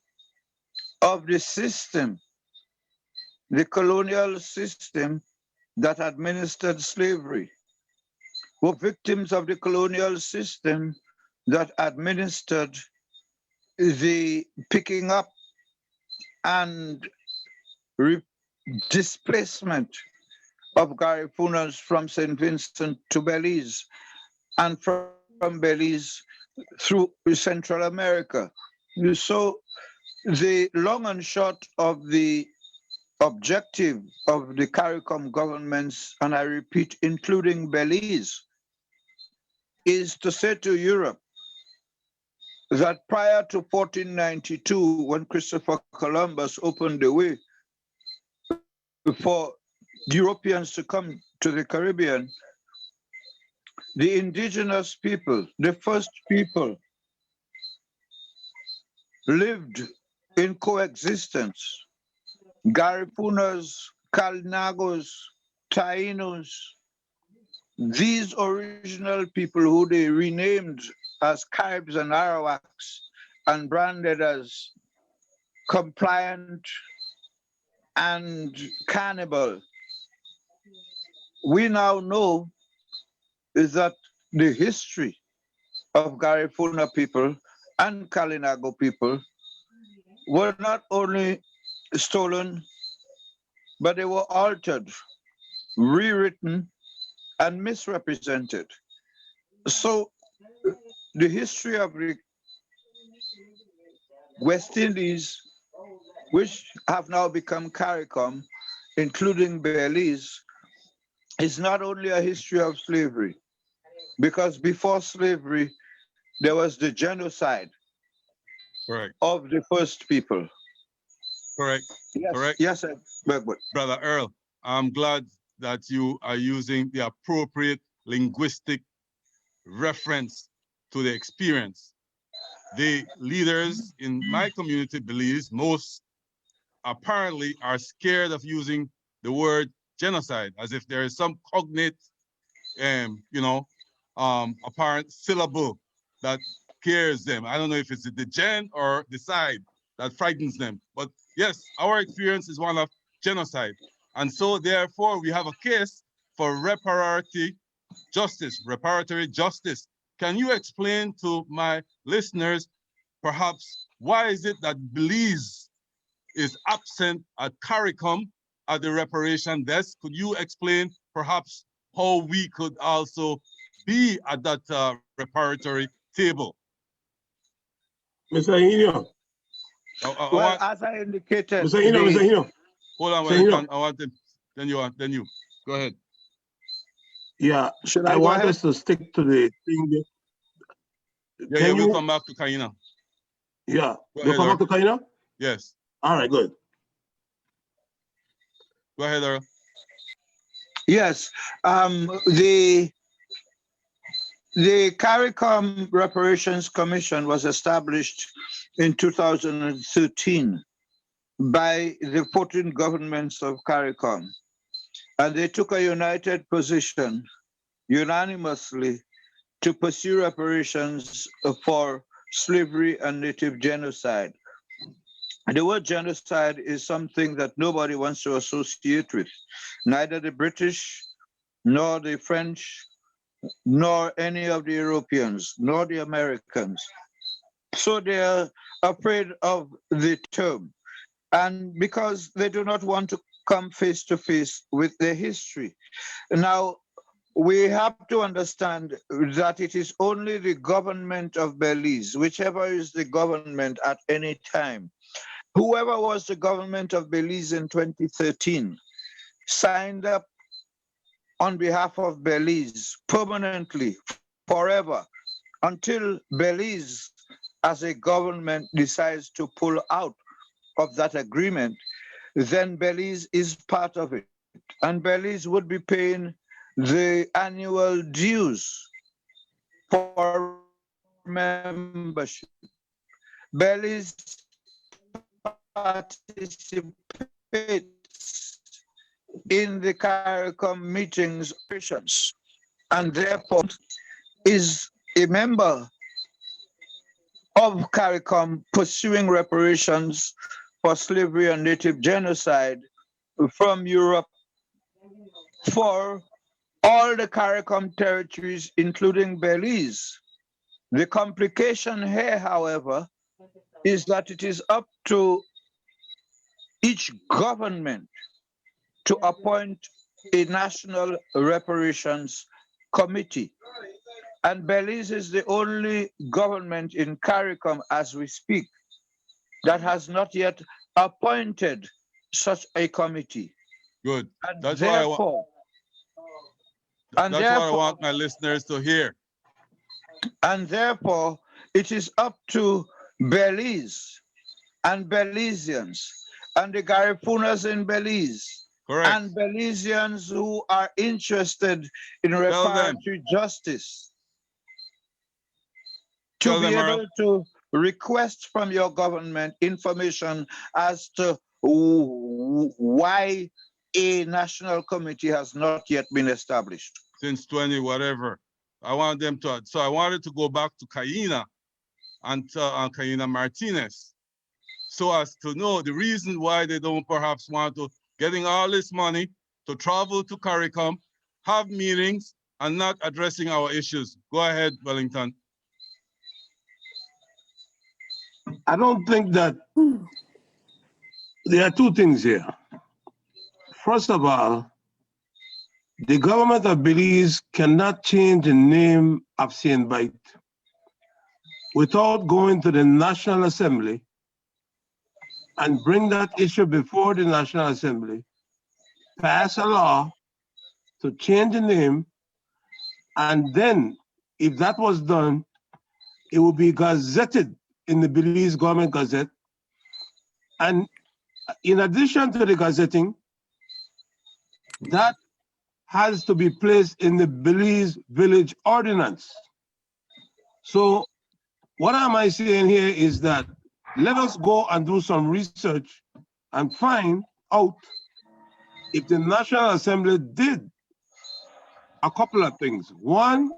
of the system, the colonial system that administered slavery, were victims of the colonial system that administered the picking up and displacement of Garifunas from St. Vincent to Belize and from Belize through Central America. So the long and short of the objective of the CARICOM governments, and I repeat, including Belize, is to say to Europe that prior to 1492, when Christopher Columbus opened the way for Europeans to come to the Caribbean, the indigenous people, the first people, lived in coexistence. Garifunas, Kalnagos, Tainos, these original people who they renamed as Caribs and Arawaks and branded as compliant and cannibal, we now know is that the history of Garifuna people and Kalinago people were not only stolen, but they were altered, rewritten, and misrepresented. So the history of the West Indies, which have now become CARICOM, including Belize, is not only a history of slavery, because before slavery, there was the genocide
Correct.
of the first people.
Correct.
Yes,
Correct.
yes, Bergwood.
Brother Earl, I'm glad that you are using the appropriate linguistic reference to the experience. The leaders in my community believes most apparently are scared of using the word genocide, as if there is some cognate, apparent syllable that scares them. I don't know if it's the gen or the side that frightens them. But yes, our experience is one of genocide. And so therefore we have a case for reparatory justice. Can you explain to my listeners, perhaps, why is it that Belize is absent at CARICOM at the reparation desk? Could you explain perhaps how we could also be at that reparatory table?
Mr. Hino.
Well, as I indicated,
Mr. Hino.
Hold on, I want them. Then you. Go ahead.
Yeah,
should
I
go
want
ahead?
us to stick to the thing.
Yeah, we'll come back to Kaina.
Yeah,
Go
we'll
ahead,
come back to Kaina?
Yes.
All right, good.
Go ahead, Earl.
Yes, the CARICOM Reparations Commission was established in 2013 by the 14 governments of CARICOM, and they took a united position unanimously to pursue reparations for slavery and native genocide. The word genocide is something that nobody wants to associate with, neither the British, nor the French, nor any of the Europeans, nor the Americans. So they're afraid of the term. And because they do not want to come face to face with their history. Now, we have to understand that it is only the government of Belize, whichever is the government at any time. Whoever was the government of Belize in 2013 signed up on behalf of Belize permanently, forever, until Belize as a government decides to pull out of that agreement, then Belize is part of it. And Belize would be paying the annual dues for membership. Belize participates in the CARICOM meetings operations and therefore is a member of CARICOM pursuing reparations for slavery and native genocide from Europe for all the CARICOM territories, including Belize. The complication here, however, is that it is up to each government to appoint a national reparations committee. And Belize is the only government in CARICOM as we speak that has not yet appointed such a committee.
Good.
And
That's what I want.
And
That's what I
therefore,
want my listeners to hear.
and therefore, it is up to Belize and Belizeans and the Garifunas in Belize
Correct.
and Belizeans who are interested in
Tell them.
reparatory justice to
Tell
be
them, Earl.
able to request from your government information as to why a national committee has not yet been established.
Since 20 whatever. I want them to, so I wanted to go back to Kaina and Kaina Martinez so as to know the reason why they don't perhaps want to getting all this money to travel to CARICOM, have meetings, and not addressing our issues. Go ahead, Wellington.
I don't think that there are two things here. First of all, the government of Belize cannot change the name of Saint Bite without going to the National Assembly and bring that issue before the National Assembly, pass a law to change the name, and then if that was done, it would be gazetted in the Belize Government Gazette. And in addition to the gazetting, that has to be placed in the Belize Village Ordinance. So what am I saying here is that let us go and do some research and find out if the National Assembly did a couple of things. One,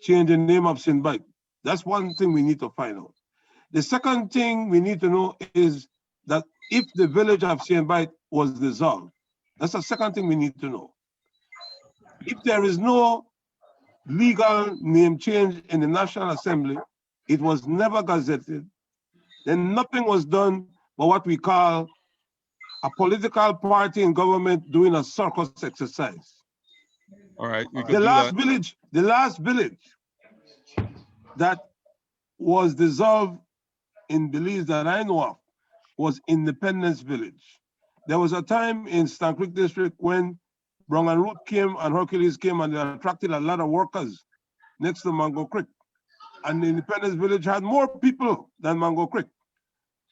change the name of Saint Bite. That's one thing we need to find out. The second thing we need to know is that if the village of Saint Bite was dissolved, that's the second thing we need to know. If there is no legal name change in the National Assembly, it was never gazetted, then nothing was done but what we call a political party in government doing a circus exercise.
All right, we could
The
do
last
that.
village that was dissolved in Belize that I know of was Independence Village. There was a time in Stan Creek District when Brown and Root came and Hercules came and they attracted a lot of workers next to Mango Creek. And the Independence Village had more people than Mango Creek.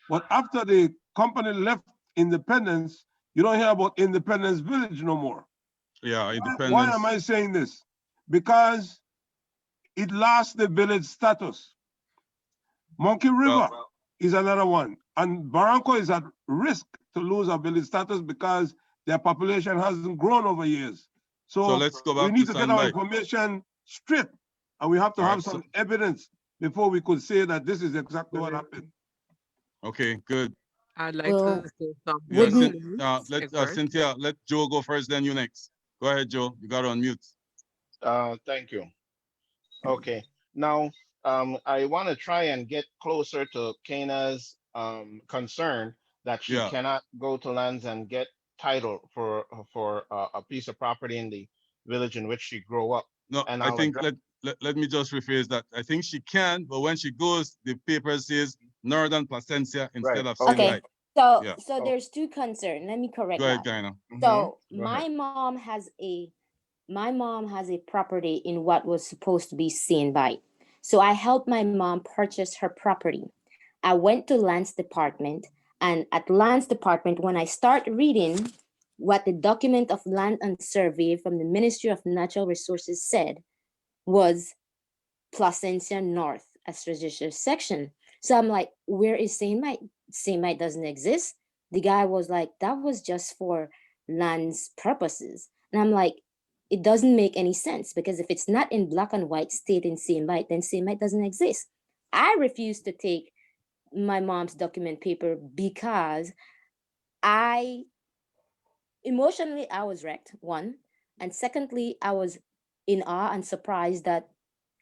But after the company left Independence, you don't hear about Independence Village no more.
Yeah, Independence.
Why am I saying this? Because it lost the village status. Monkey River is another one. And Barranco is at risk to lose a village status because their population hasn't grown over years. So
let's go back
we need
to
to get our
Sandbite.
information straight, and we have to have some evidence before we could say that this is exactly what happened.
Okay, good.
I'd like
Well,
to say something.
Yeah, let Cynthia, let Joe go first, then you next. Go ahead, Joe. You got on mute.
Thank you. Okay. Now, I want to try and get closer to Kana's concern that she
Yeah.
cannot go to lands and get title for a piece of property in the village in which she grew up.
No,
And
I
I'll
think
address.
let me just rephrase that. I think she can, but when she goes, the paper says Northern Placencia instead
Right.
of
Okay.
Saint
Okay. So
Yeah.
so there's two concerns. Let me correct
Go ahead,
that.
Gaina.
So
Go ahead.
my mom has a property in what was supposed to be Saint Bite. So I helped my mom purchase her property. I went to Lands Department, and at Lands Department, when I start reading what the document of land and survey from the Ministry of Natural Resources said was Placencia North as registered section. So I'm like, where is Saint Mite? Saint Mite doesn't exist. The guy was like, that was just for land's purposes. And I'm like, it doesn't make any sense because if it's not in black and white stating Saint Mite, then Saint Mite doesn't exist. I refuse to take my mom's document paper because I emotionally I was wrecked, one. And secondly, I was in awe and surprised that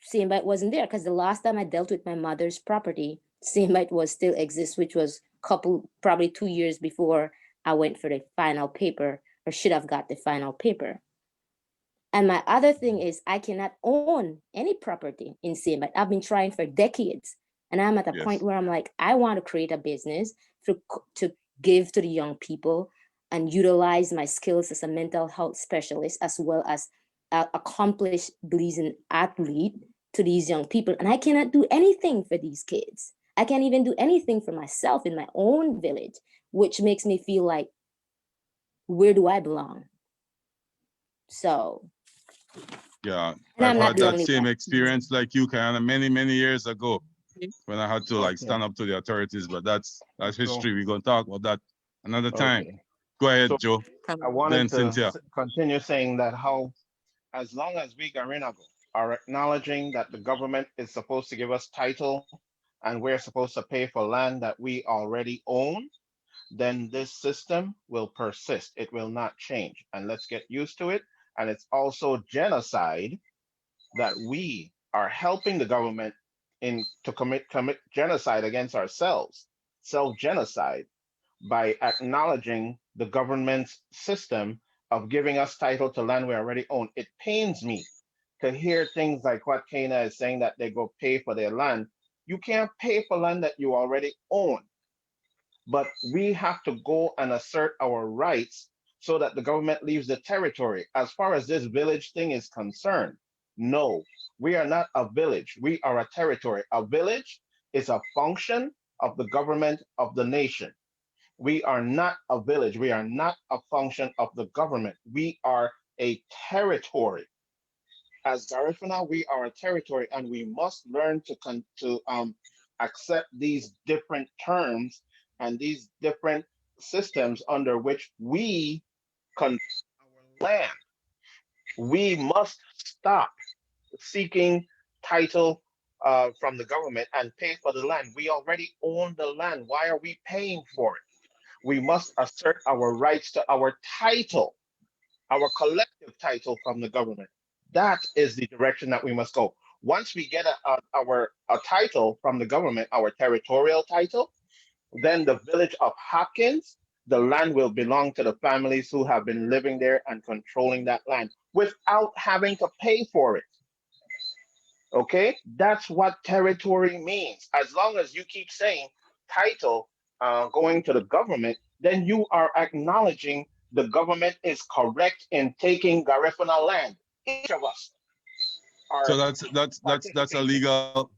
Samite wasn't there because the last time I dealt with my mother's property, Samite was still exists, which was probably 2 years before I went for the final paper or should have got the final paper. And my other thing is I cannot own any property in Samite. I've been trying for decades. And I'm at a point
Yes.
where I'm like, I want to create a business to give to the young people and utilize my skills as a mental health specialist as well as an accomplished Gleason athlete to these young people. And I cannot do anything for these kids. I can't even do anything for myself in my own village, which makes me feel like, where do I belong? So,
Yeah.
and
I've
I'm not
had
the
that
only
same
one.
experience like you, Kiana, many years ago when I had to like
Okay.
stand up to the authorities, but that's
So
history. We're gonna talk about that another time.
okay.
Go ahead,
So
Joe.
I wanted
Then
to
Cynthia.
continue saying that how as long as we Garinago are acknowledging that the government is supposed to give us title and we're supposed to pay for land that we already own, then this system will persist. It will not change. And let's get used to it. And it's also genocide that we are helping the government to commit genocide against ourselves, self-genocide, by acknowledging the government's system of giving us title to land we already own. It pains me to hear things like what Kana is saying that they go pay for their land. You can't pay for land that you already own, but we have to go and assert our rights so that the government leaves the territory. As far as this village thing is concerned, no, we are not a village. We are a territory. A village is a function of the government of the nation. We are not a village. We are not a function of the government. We are a territory. As Garifuna, we are a territory, and we must learn to accept these different terms and these different systems under which we control our land. We must stop seeking title from the government and pay for the land. We already own the land. Why are we paying for it? We must assert our rights to our title, our collective title from the government. That is the direction that we must go. Once we get a title from the government, our territorial title, then the village of Hopkins, the land will belong to the families who have been living there and controlling that land without having to pay for it. Okay, that's what territory means. As long as you keep saying title going to the government, then you are acknowledging the government is correct in taking Garifuna land. Each of us
So
are
that's a
participating.
legal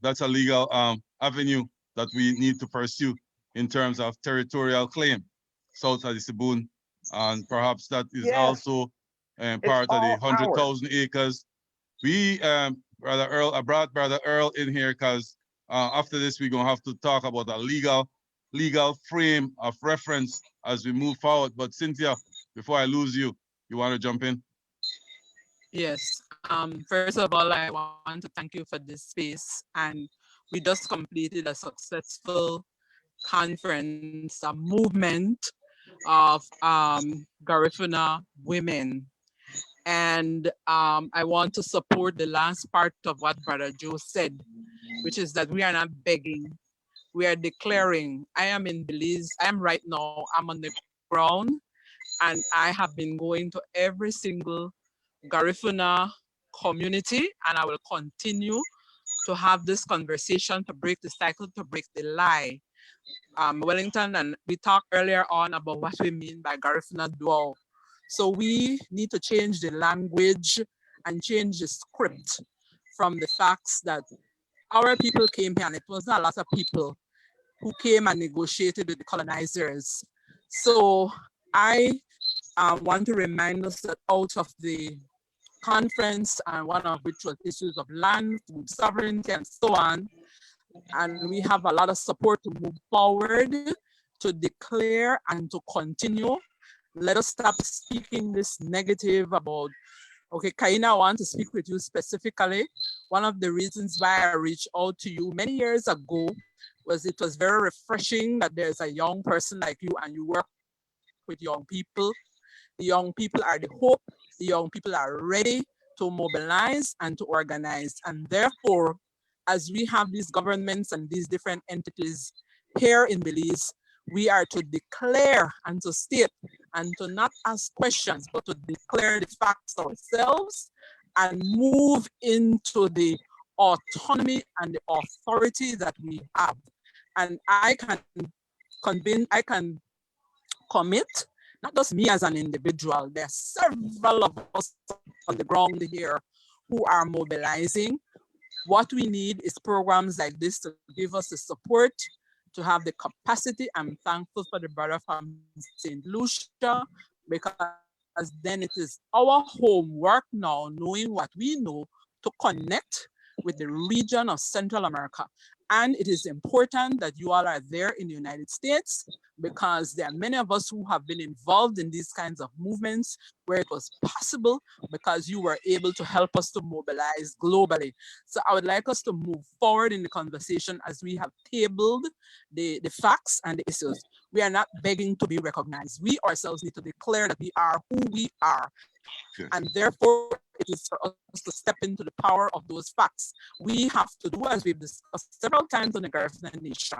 avenue that we need to pursue in terms of territorial claim south of the Sibun, and perhaps that is
Yes,
also
it's
part of the
all ours.
100,000 acres. We Brother Earl, I brought Brother Earl in here because after this we're gonna have to talk about a legal frame of reference as we move forward. But Cynthia, before I lose you, you want to jump in?
Yes. First of all, I want to thank you for this space. And we just completed a successful conference, a movement of Garifuna women. And I want to support the last part of what Brother Joe said, which is that we are not begging, we are declaring. I am in Belize. I am right now, I'm on the ground, and I have been going to every single Garifuna community, and I will continue to have this conversation to break the cycle, to break the lie. Wellington, and we talked earlier on about what we mean by Garifuna Duo. So we need to change the language and change the script from the facts that our people came here, and it was not a lot of people who came and negotiated with the colonizers. So I want to remind us that out of the conference, and one of which was issues of land, food sovereignty, and so on, and we have a lot of support to move forward, to declare and to continue. Let us stop speaking this negative about, okay, Kaina, I want to speak with you specifically. One of the reasons why I reached out to you many years ago was it was very refreshing that there's a young person like you and you work with young people. The young people are the hope. The young people are ready to mobilize and to organize. And therefore, as we have these governments and these different entities here in Belize, we are to declare and to state and to not ask questions, but to declare the facts ourselves and move into the autonomy and the authority that we have. And I can commit, not just me as an individual, there are several of us on the ground here who are mobilizing. What we need is programs like this to give us the support, to have the capacity. I'm thankful for the brother from St. Lucia, because then it is our homework now, knowing what we know, to connect with the region of Central America. And it is important that you all are there in the United States, because there are many of us who have been involved in these kinds of movements where it was possible because you were able to help us to mobilize globally. So I would like us to move forward in the conversation as we have tabled the facts and the issues. We are not begging to be recognized. We ourselves need to declare that we are who we are.
Yes.
And therefore, it is for us to step into the power of those facts. We have to do, as we've discussed several times on the Garifuna Nation,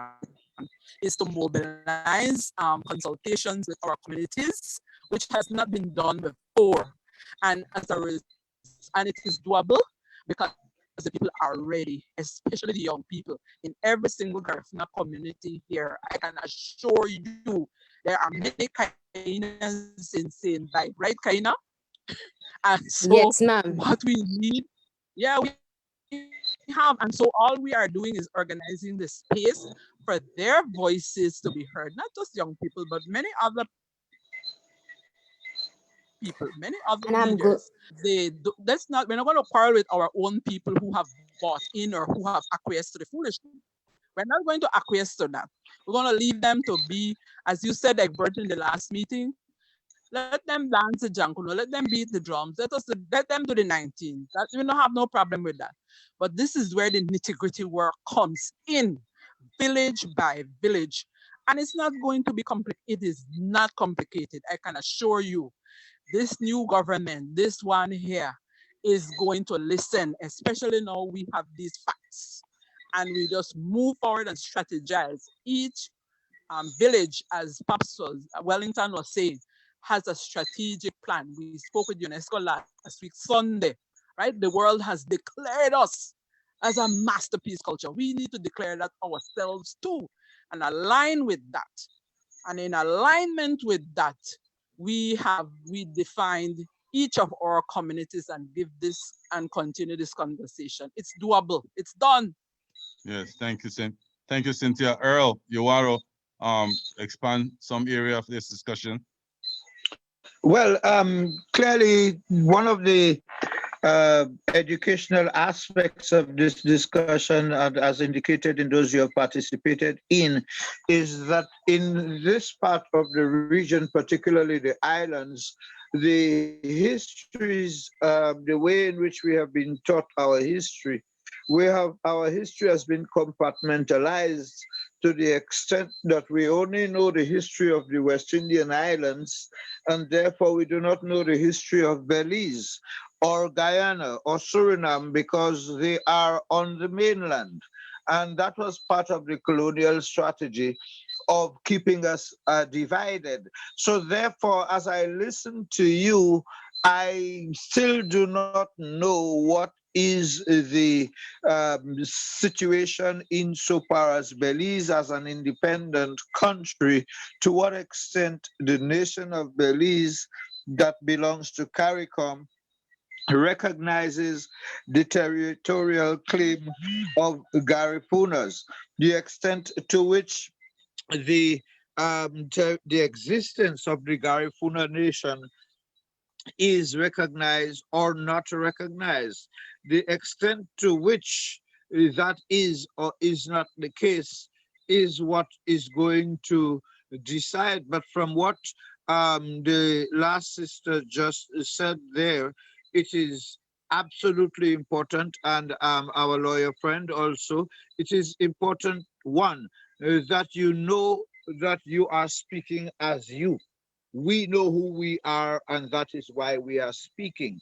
is to mobilize consultations with our communities, which has not been done before. And as a result, and it is doable because the people are ready, especially the young people in every single Garifuna community here. I can assure you, there are many Kainas in St. Vite, right, Kaina? And so
Yes, ma'am.
what we need, yeah, we have, and so all we are doing is organizing the space for their voices to be heard, not just young people, but many other people, many other
And I'm good.
leaders. We're not going to quarrel with our own people who have bought in or who have acquiesced to the foolishness. We're not going to acquiesce to that. We're going to leave them to be, as you said, like Bert in the last meeting, let them dance the jankuno, let them beat the drums, let them do the 19. That, we don't have no problem with that. But this is where the nitty-gritty work comes in, village by village. And it's not going to be complicated. It is not complicated, I can assure you. This new government, this one here, is going to listen, especially now we have these facts. And we just move forward and strategize. Each village, as Pops Wellington was saying, has a strategic plan. We spoke with UNESCO last week, Sunday, right? The world has declared us as a masterpiece culture. We need to declare that ourselves too and align with that. And in alignment with that, we defined each of our communities and give this and continue this conversation. It's doable. It's done.
Yes, thank you, Thank you, Cynthia. Earl, you want to expand some area of this discussion?
Well, clearly, one of the educational aspects of this discussion, as indicated in those you have participated in, is that in this part of the region, particularly the islands, the histories, the way in which we have been taught our history has been compartmentalized to the extent that we only know the history of the West Indian Islands, and therefore we do not know the history of Belize or Guyana or Suriname because they are on the mainland. And that was part of the colonial strategy of keeping us divided. So therefore, as I listen to you, I still do not know what is the situation insofar as Belize as an independent country, to what extent the nation of Belize that belongs to CARICOM recognizes the territorial claim of Garifunas, the extent to which the the existence of the Garifuna nation is recognized or not recognized, the extent to which that is or is not the case is what is going to decide. But from what the last sister just said there, it is absolutely important, and our lawyer friend also, it is important, one, that you know that you are speaking as you. We know who we are, and that is why we are speaking.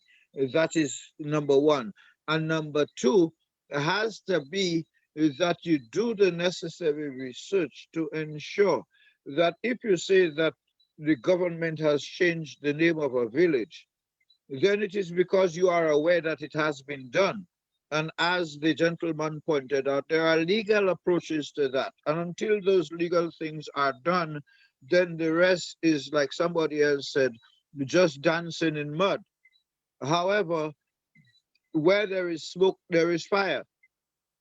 That is number one. And number two has to be that you do the necessary research to ensure that if you say that the government has changed the name of a village, then it is because you are aware that it has been done. And as the gentleman pointed out, there are legal approaches to that. And until those legal things are done, then the rest is, like somebody else said, just dancing in mud. However, where there is smoke, there is fire.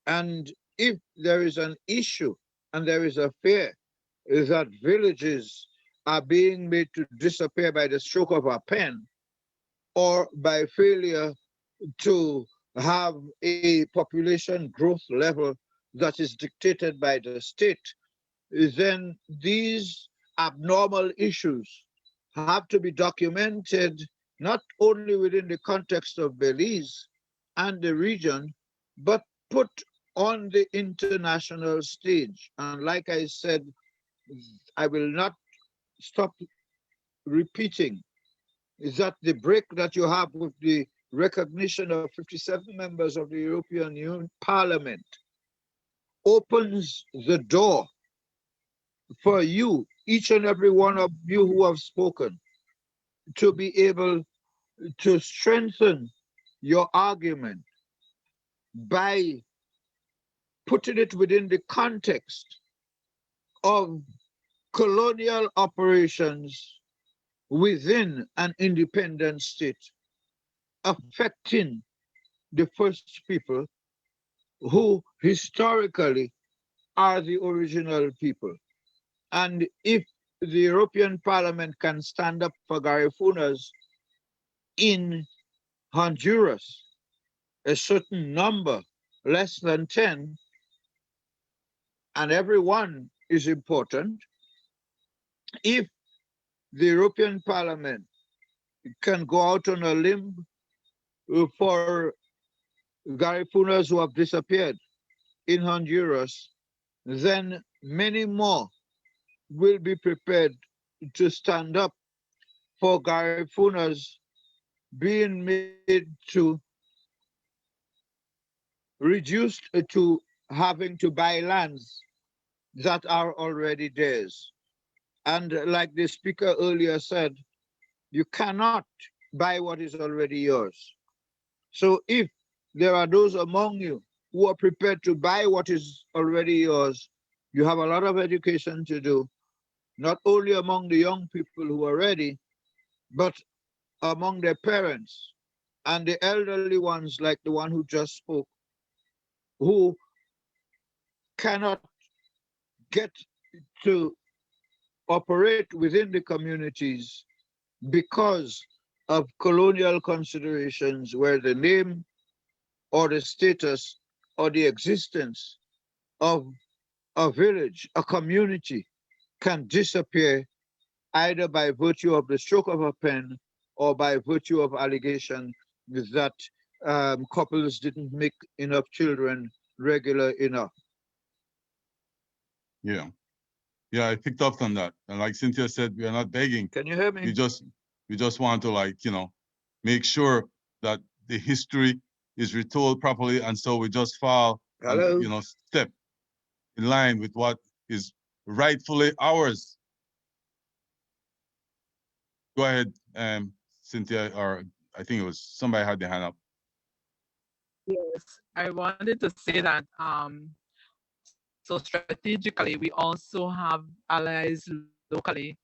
And if there is an issue and there is a fear that villages are being made to disappear by the stroke of a pen, or by failure to have a population growth level that is dictated by the state, then these abnormal issues have to be documented not only within the context of Belize and the region, but put on the international stage. And like I said, I will not stop repeating, is that the break that you have with the recognition of 57 members of the European Union Parliament opens the door for you, each and every one of you who have spoken, to be able to strengthen your argument by putting it within the context of colonial operations within an independent state, affecting the first people who historically are the original people. And if the European Parliament can stand up for Garifunas in Honduras, a certain number, less than 10, and every one is important, if the European Parliament can go out on a limb for Garifunas who have disappeared in Honduras, then many more will be prepared to stand up for Garifunas being made to reduced to having to buy lands that are already theirs. And like the speaker earlier said, you cannot buy what is already yours. So if there are those among you who are prepared to buy what is already yours, you have a lot of education to do, not only among the young people who are ready, but among their parents and the elderly ones, like the one who just spoke, who cannot get to operate within the communities because of colonial considerations where the name or the status or the existence of a village, a community, can disappear either by virtue of the stroke of a pen or by virtue of allegation that couples didn't make enough children regular enough.
Yeah. Yeah, I picked up on that. And like Cynthia said, we are not begging.
Can you hear me?
We just want to, like, make sure that the history is retold properly, and so we just fall and
Hello?
step in line with what is rightfully ours. Go ahead, Cynthia, or I think it was somebody had their hand up.
Yes, I wanted to say that so strategically we also have allies locally.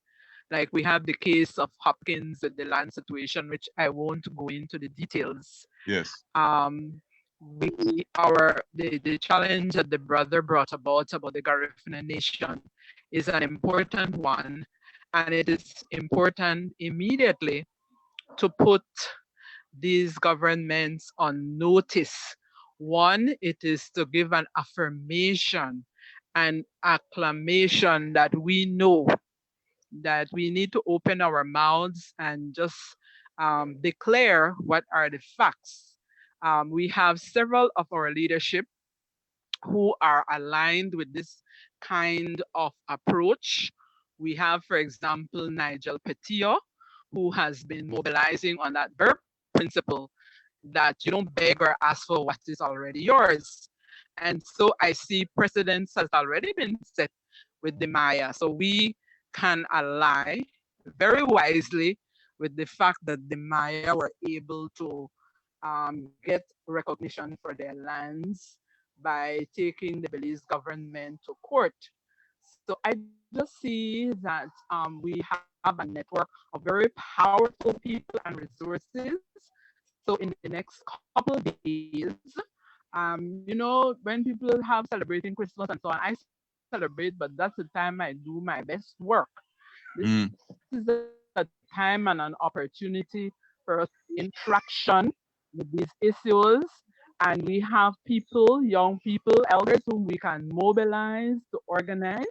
Like we have the case of Hopkins with the land situation, which I won't go into the details.
Yes.
The challenge that the brother brought about the Garifuna nation is an important one, and it is important immediately to put these governments on notice. One, it is to give an affirmation and acclamation that we know that we need to open our mouths and just declare what are the facts. We have several of our leadership who are aligned with this kind of approach. We have, for example, Nigel Petillo, who has been mobilizing on that very principle that you don't beg or ask for what is already yours. And so I see precedence has already been set with the Maya. So we can ally very wisely with the fact that the Maya were able to get recognition for their lands by taking the Belize government to court. So I just see that we have a network of very powerful people and resources. So in the next couple of days, when people have celebrating Christmas and so on, I celebrate, but that's the time I do my best work. This is a time and an opportunity for us interaction with these issues. And we have people, young people, elders whom we can mobilize to organize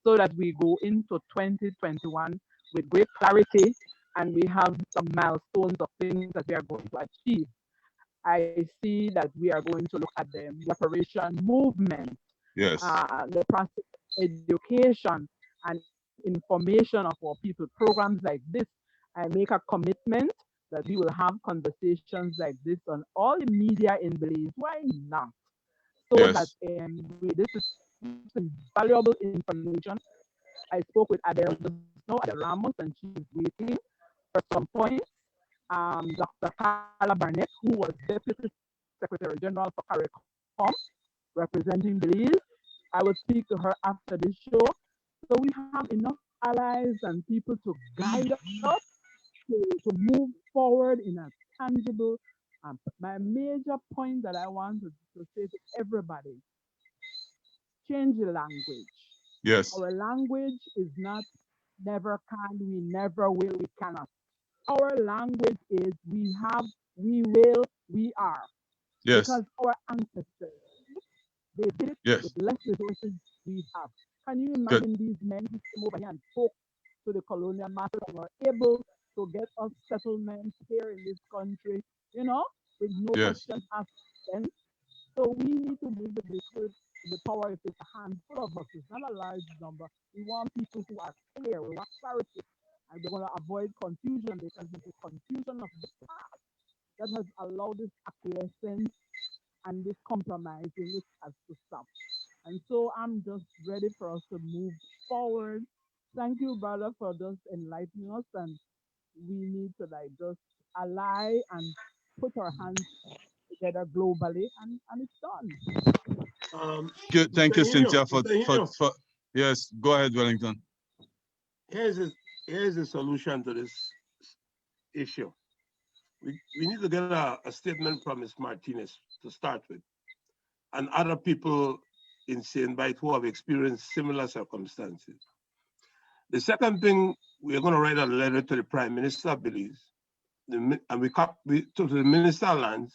so that we go into 2021 with great clarity and we have some milestones of things that we are going to achieve. I see that we are going to look at the reparation movement,
Yes.
the process of education and information of our people, programs like this. I make a commitment that we will have conversations like this on all the media in Belize. Why not? So that
Yes.
this is valuable information. I spoke with Adele just now, Adele Ramos, and she's waiting for some points. Dr. Carla Barnett, who was Deputy Secretary General for CARICOM, representing Belize. I will speak to her after this show. So we have enough allies and people to guide us to move forward in a tangible. My major point that I want to say to everybody, change the language.
Yes.
Our language is not never can, we never will, we cannot. Our language is we have, we will, we are.
Yes.
Because our ancestors, they did it with
Yes.
less resources we have. Can you
Good.
imagine these men who came over here and spoke to the colonial masters and were able to get us settlements here in this country, with no
Yes.
questions asked then? So we need to move with the power. If it's a handful of us, it's not a large number. We want people who are clear, we want clarity, and we're going to avoid confusion because it's the confusion of the past that has allowed this acquiescence and this compromising which has to stop. And so I'm just ready for us to move forward. Thank you, brother, for just enlightening us. And we need to just ally and put our hands together globally, and it's done.
Good. Thank
Mr.
you,
Hino,
Cynthia,
Mr. Hino,
for yes. Go ahead, Wellington.
here's a, here's the solution to this issue. We need to get a statement from Ms. Martinez to start with, and other people in St. Bite who have experienced similar circumstances. The second thing, we are going to write a letter to the Prime Minister of Belize, and we to the Minister of Lands,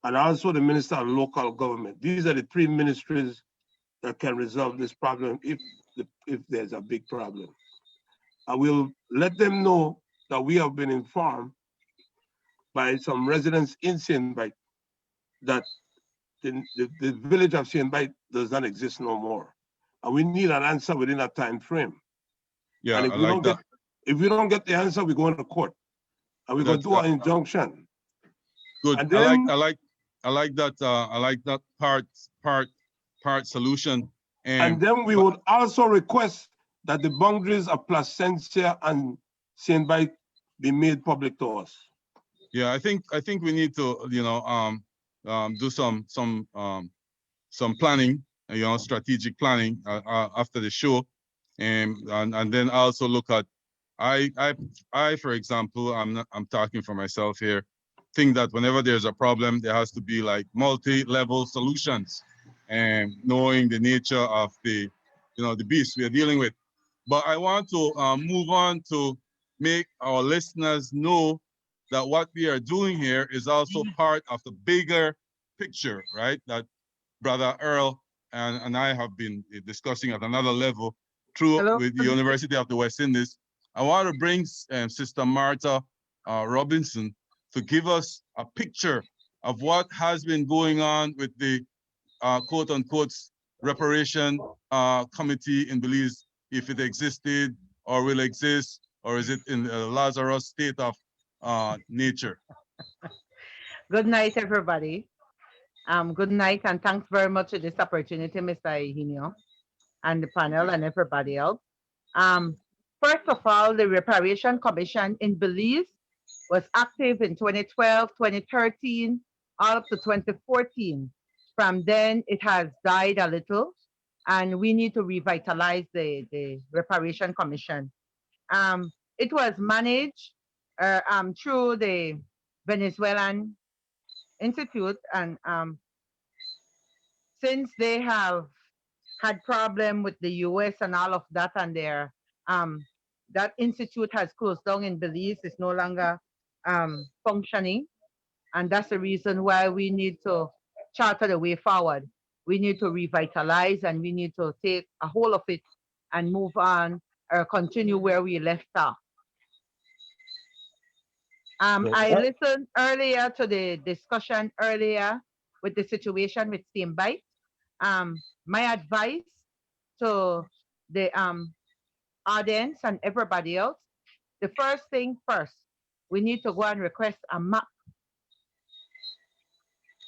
and also the Minister of Local Government. These are the three ministries that can resolve this problem if there's a big problem. I will let them know that we have been informed by some residents in St. Bite that the village of St. Bite does not exist no more. and we need an answer within a time frame.
Yeah,
And
I like that.
If we don't get the answer, we go into court, and we're going to do an injunction.
Good.
And then,
I like that. I like that part solution.
And then we would also request that the boundaries of Placencia and Saint Bite be made public to us.
Yeah, I think we need to, do some planning, strategic planning after the show, and then also look at, I for example, I'm talking for myself here, think that whenever there's a problem, there has to be like multi-level solutions, and knowing the nature of the beast we are dealing with. But I want to move on to make our listeners know that what we are doing here is also part of the bigger picture, right? That Brother Earl and I have been discussing at another level with the University of the West Indies. I want to bring Sister Martha Robinson to give us a picture of what has been going on with the quote unquote reparation committee in Belize, if it existed or will exist, or is it in a Lazarus state of nature?
Good night, everybody. Good night, and thanks very much for this opportunity, Mr. Eugenio, and the panel and everybody else. First of all, the Reparation Commission in Belize was active in 2012, 2013, all up to 2014. From then, it has died a little, and we need to revitalize the Reparation Commission. It was managed through the Venezuelan Institute, and since they have had problem with the US and all of that, and their that institute has closed down in Belize, is no longer functioning, and that's the reason why we need to charter the way forward. We need to revitalize, and we need to take a hold of it and move on or continue where we left off. I listened earlier to the discussion earlier with the situation with Steam Bite. My advice to the audience and everybody else, the first thing first, we need to go and request a map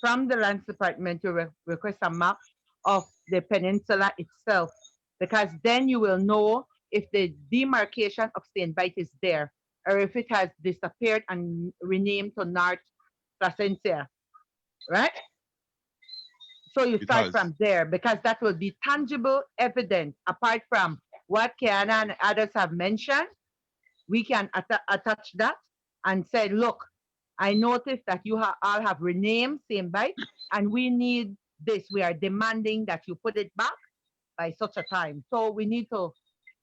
from the Lands Department to request a map of the peninsula itself, because then you will know if the demarcation of St. Bite is there, or if it has disappeared and renamed to North Placencia, right? So you start from there, because that will be tangible evidence. Apart from what Kiana and others have mentioned, we can attach that and say, look, I noticed that you all have renamed St. Bite, and we need this. We are demanding that you put it back by such a time. So we need to,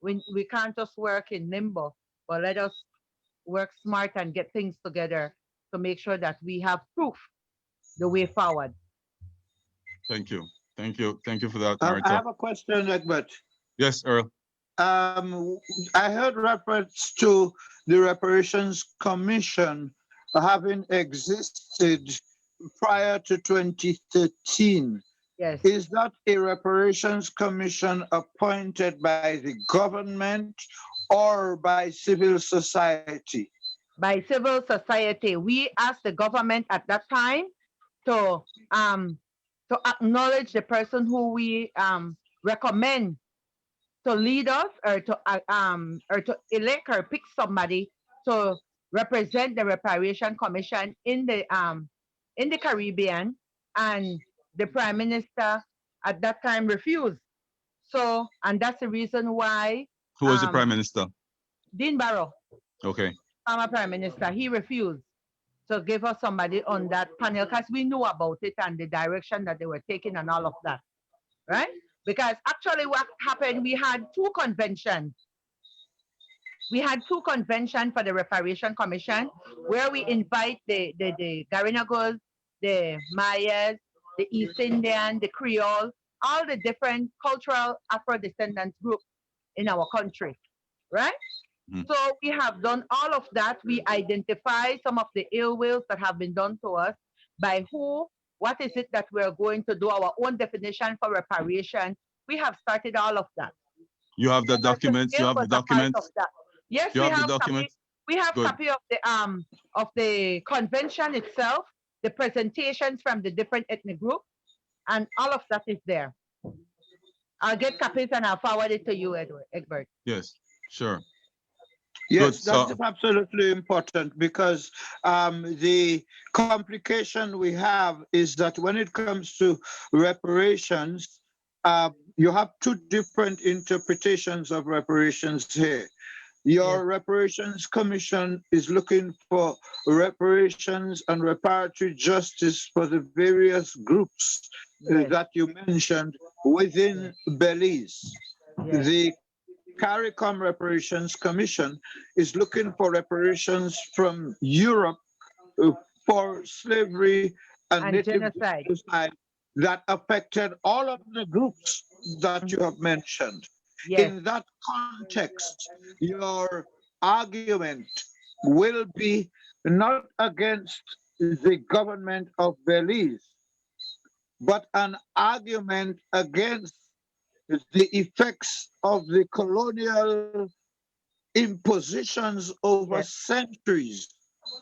we can't just work in limbo, but let us work smart and get things together to make sure that we have proof the way forward.
Thank you. Thank you. Thank you for that,
I
Martha.
have a question, Egbert.
Yes, Earl.
I heard reference to the Reparations Commission having existed prior to 2013.
Yes.
Is that a Reparations Commission appointed by the government or by civil society?
By civil society. We asked the government at that time to acknowledge the person who we recommend to lead us, or to elect or pick somebody to represent the Reparation Commission in the Caribbean, and the Prime Minister at that time refused. So, and that's the reason why.
Who was the Prime Minister?
Dean Barrow.
Okay.
Former Prime Minister, he refused to give us somebody on that panel, because we knew about it and the direction that they were taking and all of that, right? Because actually what happened, we had two conventions. We had two conventions for the Reparation Commission, where we invite the Garinagos, the Mayas, the East Indian, the Creole, all the different cultural Afro-descendant groups in our country, right? So we have done all of that. We identify some of the ill wills that have been done to us by who, what is it that we're going to do, our own definition for reparation, We have started all of that.
You have the documents. You have the
Was a part of
documents.
that. Yes,
You
we
have the
have copy.
documents.
We have
Good.
copy of the convention itself, the presentations from the different ethnic groups, and all of that is there. I'll get copies and I'll forward it to you, Egbert.
Yes, sure.
Yes,
Good.
that
So
is absolutely important because the complication we have is that when it comes to reparations, you have two different interpretations of reparations here. Your
Yes.
reparations commission is looking for reparations and reparatory justice for the various groups
Yes.
that you mentioned within Belize.
Yes.
The CARICOM Reparations Commission is looking for reparations from Europe for slavery and
And
native
genocide.
genocide that affected all of the groups that you have mentioned.
Yes.
In that context, your argument will be not against the government of Belize, but an argument against the effects of the colonial impositions over
Yes.
centuries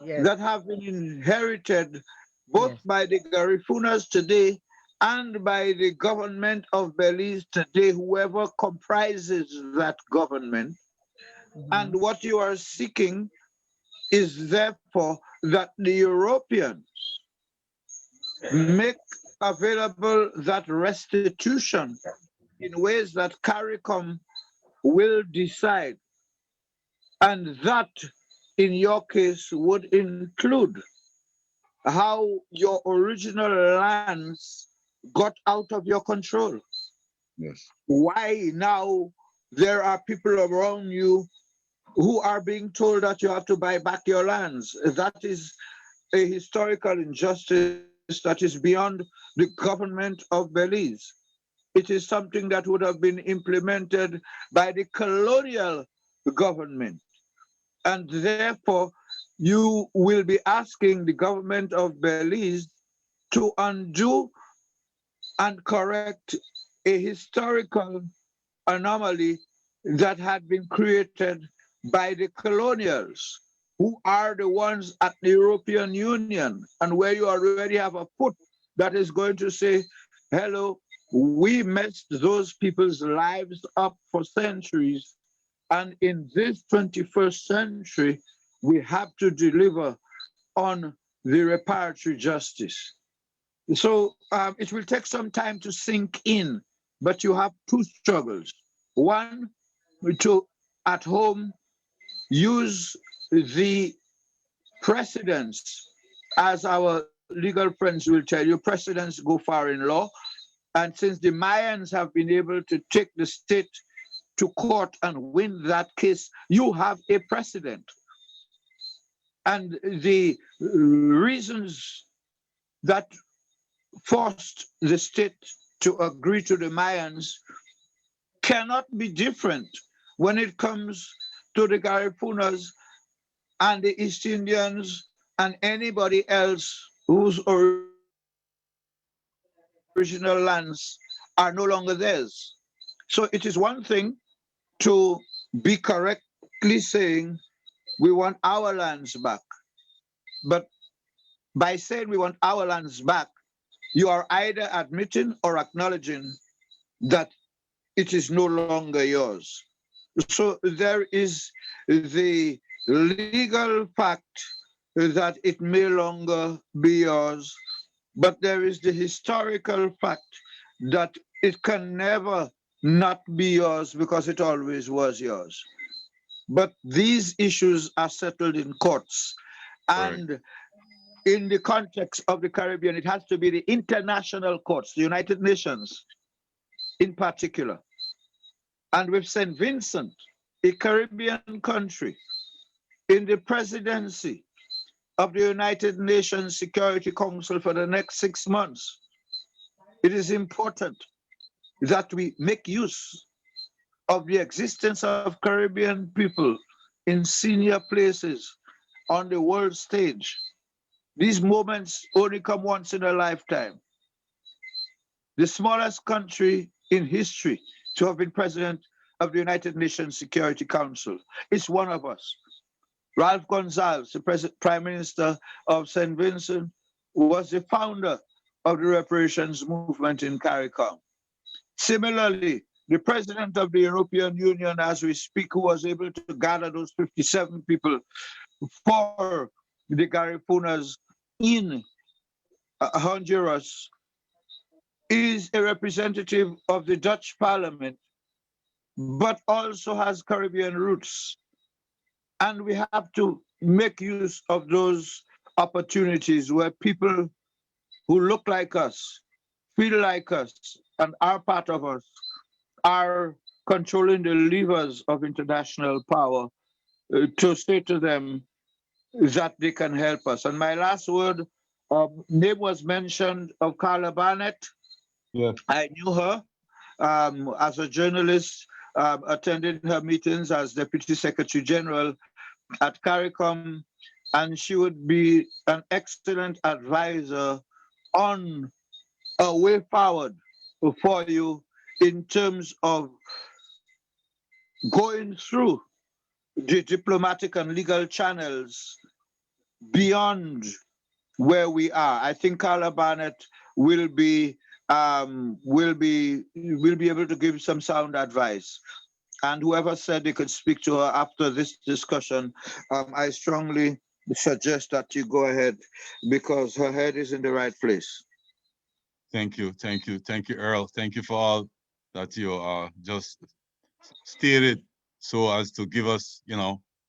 Yes.
that have been inherited both
Yes.
by the Garifunas today and by the government of Belize today, whoever comprises that government. And what you are seeking is therefore that the Europeans make available that restitution in ways that CARICOM will decide. And that, in your case, would include how your original lands got out of your control.
yes,
Why now there are people around you who are being told that you have to buy back your lands. That is a historical injustice that is beyond the government of Belize. It is something that would have been implemented by the colonial government. And therefore, you will be asking the government of Belize to undo and correct a historical anomaly that had been created by the colonials, who are the ones at the European Union, and where you already have a foot that is going to say, hello, we messed those people's lives up for centuries. And in this 21st century, we have to deliver on the reparatory justice. So it will take some time to sink in, but you have two struggles. One, to at home use the precedents, as our legal friends will tell you, precedents go far in law. And since the Mayans have been able to take the state to court and win that case, you have a precedent. And the reasons that forced the state to agree to the Mayans cannot be different when it comes to the Garifunas and the East Indians and anybody else whose original lands are no longer theirs. So it is one thing to be correctly saying we want our lands back. But by saying we want our lands back, you are either admitting or acknowledging that it is no longer yours. So there is the legal fact that it may longer be yours, but there is the historical fact that it can never not be yours because it always was yours. But these issues are settled in courts. And in the context of the Caribbean, it has to be the international courts, the United Nations in particular. And with St. Vincent, a Caribbean country, in the presidency of the United Nations Security Council for the next 6 months, it is important that we make use of the existence of Caribbean people in senior places on the world stage. These moments only come once in a lifetime. The smallest country in history to have been president of the United Nations Security Council. It's one of us. Ralph Gonsalves, the Prime Minister of St. Vincent, was the founder of the reparations movement in CARICOM. Similarly, the President of the European Union, as we speak, who was able to gather those 57 people for the Garifunas in Honduras, is a representative of the Dutch Parliament, but also has Caribbean roots. And we have to make use of those opportunities where people who look like us, feel like us, and are part of us are controlling the levers of international power to say to them that they can help us. And my last word, name was mentioned of Carla Barnett.
Yeah.
I knew her as a journalist, attending her meetings as Deputy Secretary General at CARICOM, and she would be an excellent advisor on a way forward for you in terms of going through the diplomatic and legal channels beyond where we are. I think Carla Barnett will be able to give some sound advice. And whoever said they could speak to her after this discussion, I strongly suggest that you go ahead because her head is in the right place.
Thank you, Earl. Thank you for all that you just stated, so as to give us,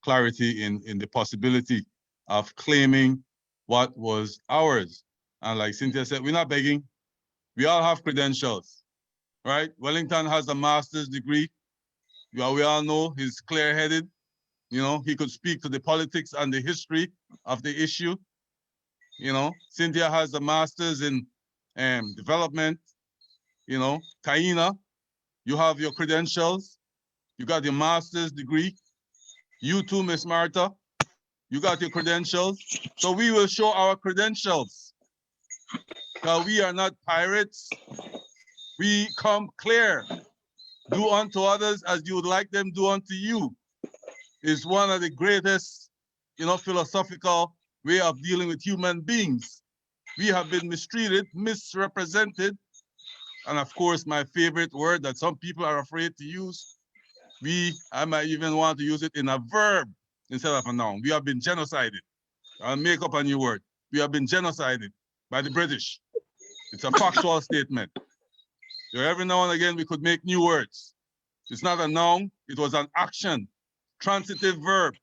clarity in the possibility of claiming what was ours. And like Cynthia said, we're not begging. We all have credentials, right? Wellington has a master's degree. We all know he's clear-headed. He could speak to the politics and the history of the issue. Cynthia has a master's in development. Kaina, you have your credentials. You got your master's degree. You too, Miss Martha, you got your credentials. So we will show our credentials. Because we are not pirates. We come clear. Do unto others as you would like them do unto you. Is one of the greatest, philosophical way of dealing with human beings. We have been mistreated, misrepresented, and of course, my favorite word that some people are afraid to use, I might even want to use it in a verb instead of a noun. We have been genocided. I'll make up a new word. We have been genocided by the British. It's a factual statement. So every now and again, we could make new words. It's not a noun, it was an action, transitive verb.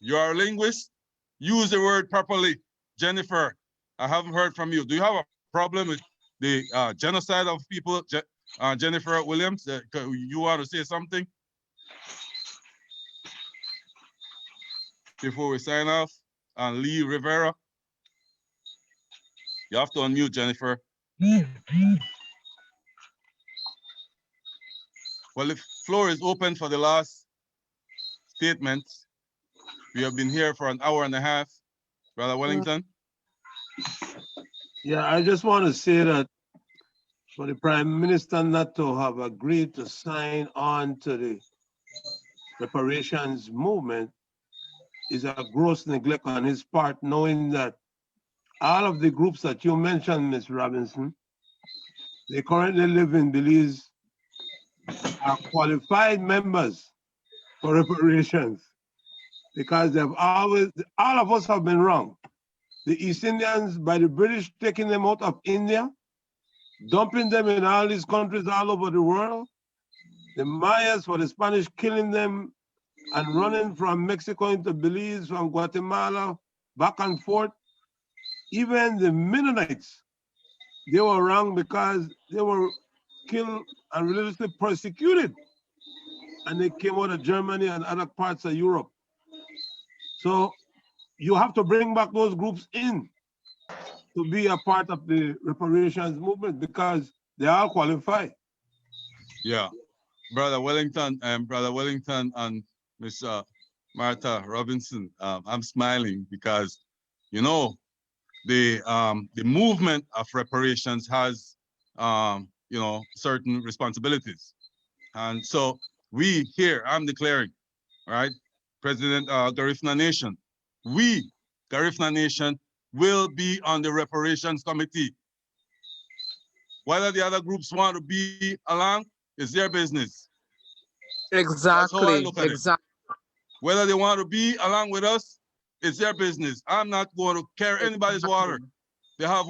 You are a linguist, use the word properly. Jennifer, I haven't heard from you. Do you have a problem with the genocide of people? Jennifer Williams, you want to say something? Before we sign off, and Lee Rivera. You have to unmute, Jennifer. Well, the floor is open for the last statements. We have been here for an hour and a half. Brother Wellington?
Yeah, I just want to say that for the Prime Minister not to have agreed to sign on to the reparations movement is a gross neglect on his part, knowing that all of the groups that you mentioned, Ms. Robinson, they currently live in Belize, are qualified members for reparations because they've always, all of us have been wrong. The East Indians, by the British taking them out of India, dumping them in all these countries all over the world, the Mayas for the Spanish killing them and running from Mexico into Belize, from Guatemala, back and forth. Even the Mennonites, they were wrong because they were killed and religiously persecuted. And they came out of Germany and other parts of Europe. So you have to bring back those groups in to be a part of the reparations movement because they all qualify.
Yeah, Brother Wellington and Miss Martha Robinson, I'm smiling because, the movement of reparations has certain responsibilities. And so we here, I'm declaring, right, President Garifuna Nation, we, Garifuna Nation, will be on the reparations committee. Whether the other groups want to be along is their business. That's how I
Exactly.
look at it. Whether they want to be along with us, it's their business. I'm not going to carry anybody's water. They have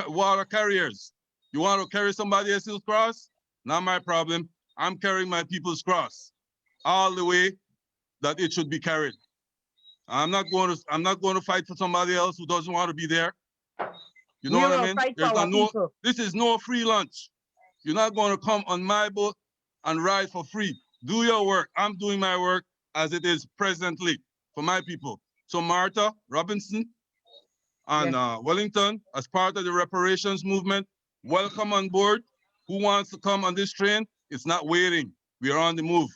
water carriers. You want to carry somebody else's cross? Not my problem. I'm carrying my people's cross all the way that it should be carried. I'm not going to fight for somebody else who doesn't want to be there. You know
We
what I
will
mean?
fight for our people.
This is no free lunch. You're not going to come on my boat and ride for free. Do your work. I'm doing my work as it is presently for my people. So Martha Robinson and Wellington, as part of the reparations movement, welcome on board. Who wants to come on this train? It's not waiting. We are on the move.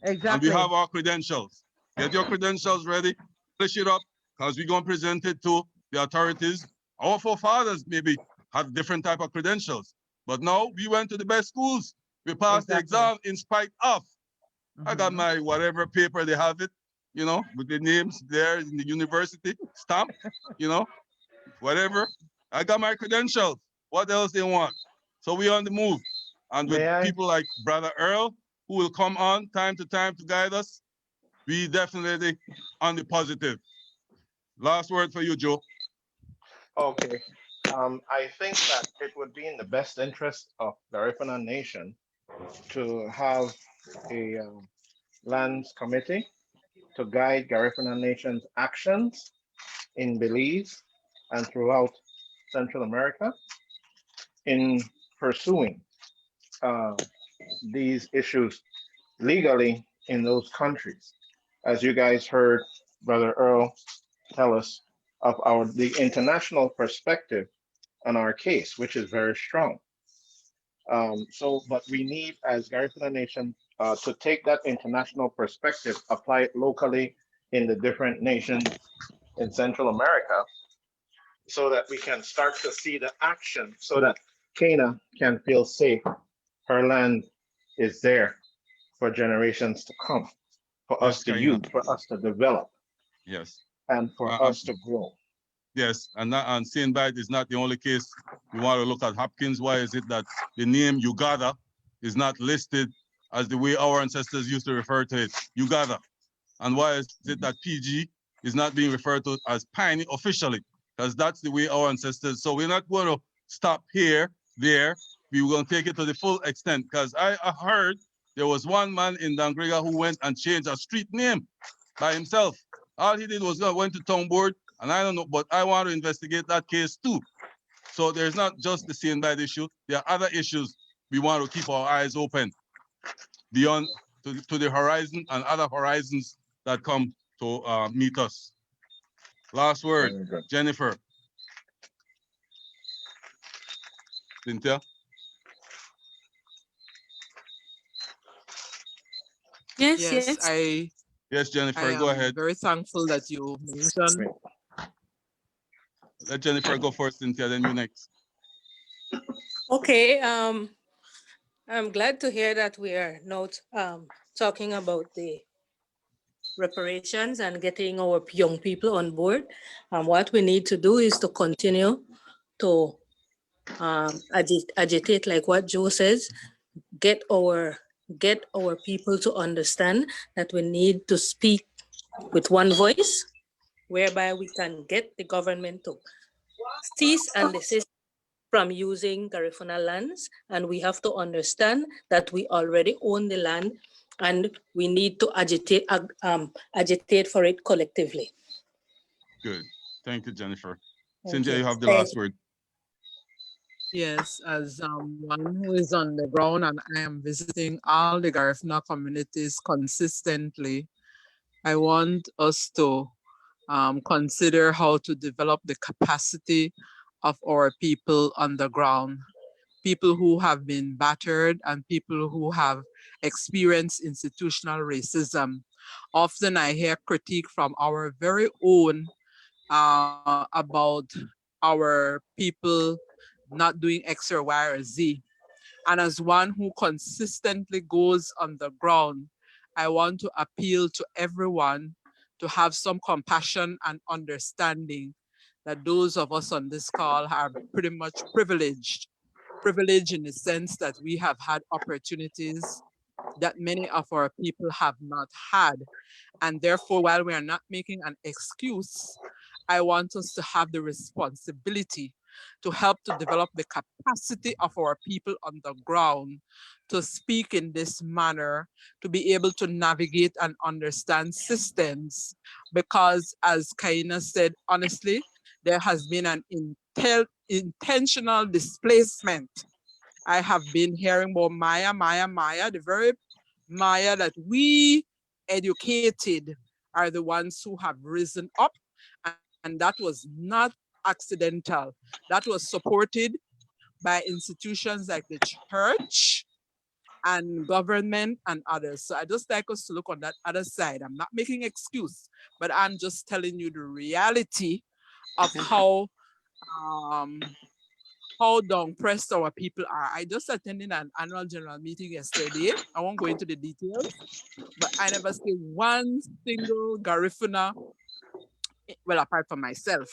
Exactly.
And we have our credentials. Get your credentials ready, polish it up, because we're going to present it to the authorities. Our forefathers maybe had different type of credentials, but now we went to the best schools. We passed the exam in spite of. I got my whatever paper they have it, with the names there in the university stamp, whatever. I got my credentials. What else they want? So we on the move. And with people like Brother Earl, who will come on time to time to guide us, we definitely on the positive. Last word for you, Joe.
Okay. I think that it would be in the best interest of the Garifuna Nation to have a lands committee to guide Garifuna Nation's actions in Belize and throughout Central America in pursuing these issues legally in those countries. As you guys heard Brother Earl tell us of the international perspective on our case, which is very strong. But we need, as Garifuna Nation, to take that international perspective, apply it locally in the different nations in Central America, so that we can start to see the action, so that Cana can feel safe. Her land is there for generations to come, for us to use, for us to develop.
Yes.
And for us to grow.
Yes, and Saint Bite is not the only case. You want to look at Hopkins. Why is it that the name Uganda is not listed as the way our ancestors used to refer to it, Uganda? And why is it that PG is not being referred to as Piney officially? Because that's the way our ancestors. So we're not going to stop here, there. We're going to take it to the full extent. Because I heard there was one man in Dangriga who went and changed a street name by himself. All he did was went to town board, and I don't know, but I want to investigate that case too. So there's not just the Saint Bite issue. There are other issues we want to keep our eyes open beyond to the horizon and other horizons that come to meet us. Last word, Jennifer. Cynthia?
Yes,
Yes, Jennifer, go ahead.
Very thankful that you mentioned.
Let Jennifer go first, Cynthia, then you next.
Okay, I'm glad to hear that we are not talking about the reparations and getting our young people on board. What we need to do is to continue to agitate, like what Joe says, get our people to understand that we need to speak with one voice, whereby we can get the government to cease and desist from using Garifuna lands, and we have to understand that we already own the land and we need to agitate for it collectively.
Good. Thank you, Jennifer.
Thank
Cynthia,
you.
you have the last word.
Yes, as one who is on the ground and I am visiting all the Garifuna communities consistently, I want us to consider how to develop the capacity of our people on the ground, people who have been battered and people who have experienced institutional racism. Often I hear critique from our very own about our people not doing X or Y or Z. And as one who consistently goes on the ground, I want to appeal to everyone to have some compassion and understanding that those of us on this call are pretty much privileged in the sense that we have had opportunities that many of our people have not had. And therefore, while we are not making an excuse, I want us to have the responsibility to help to develop the capacity of our people on the ground to speak in this manner, to be able to navigate and understand systems. Because as Kaina said, honestly, there has been an intentional displacement. I have been hearing about Maya, the very Maya that we educated are the ones who have risen up, and that was not accidental. That was supported by institutions like the church and government and others. So I just like us to look on that other side. I'm not making excuse, but I'm just telling you the reality of how down pressed our people are. I just attended an annual general meeting yesterday. I won't go into the details, but I never see one single Garifuna, well, apart from myself,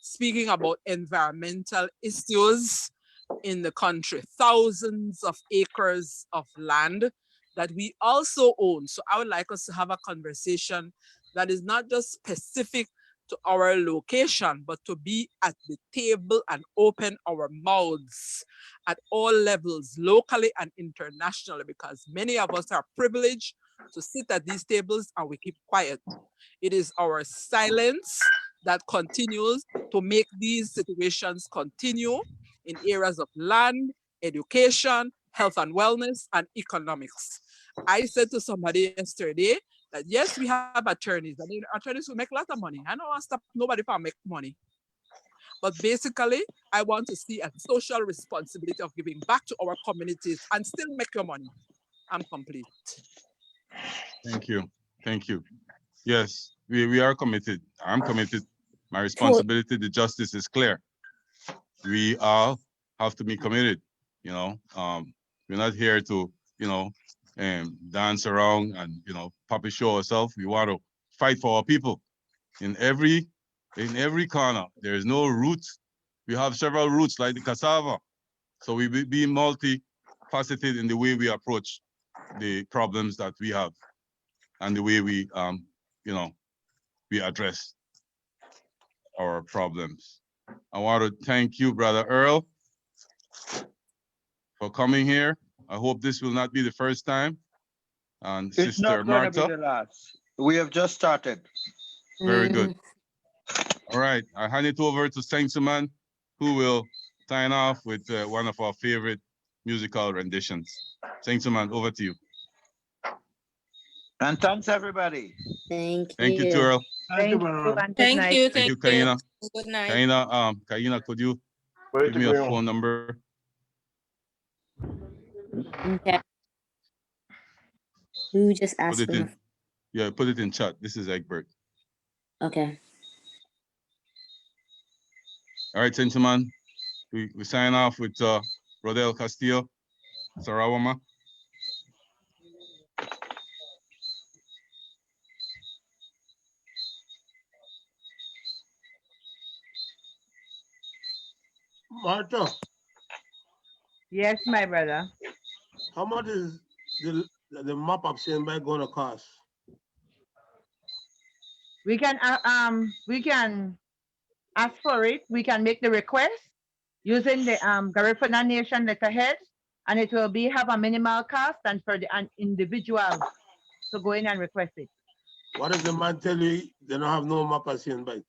speaking about environmental issues in the country. Thousands of acres of land that we also own. So I would like us to have a conversation that is not just specific to our location, but to be at the table and open our mouths at all levels, locally and internationally, because many of us are privileged to sit at these tables and we keep quiet. It is our silence that continues to make these situations continue in areas of land, education, health and wellness, and economics. I said to somebody yesterday that yes, we have attorneys, and attorneys who make a lot of money. I don't want to stop nobody from making money. But basically, I want to see a social responsibility of giving back to our communities and still make your money. I'm complete.
Thank you. Thank you. Yes, we are committed. I'm committed. My responsibility to justice is clear. We all have to be committed, you know. We're not here to, you know, dance around and, you know, puppet show ourselves. We want to fight for our people. In every corner, there is no root. We have several roots like the cassava. So we be multifaceted in the way we approach the problems that we have and the way we, you know, we address our problems. I want to thank you, Brother Earl, for coming here. I hope this will not be the first time. And
It's
Sister
not going to be
Martha.
the last. We have just started.
Very good. All right, I hand it over to Saint-Simon, who will sign off with one of our favorite musical renditions. Saint-Simon, over to you.
And thanks, everybody.
Thank you.
Thank you, Turl.
Thank you. And good night.
Thank you, Kaina.
Good night.
Kaina, could you give me a phone number?
Okay. Who just
Put
asked
it
for
in. Yeah, put it in chat. This is Egbert.
Okay.
All right, Saint-Simon. We sign off with Rodel Castillo, Sarawama.
Martha,
Yes, my brother.
how much is the map of St. Bay going to cost?
We can ask for it. We can make the request using the Garifuna Nation letterhead, and it will have a minimal cost and for an individual to go in and request it.
What if the man tell you they don't have no map of St. Bay?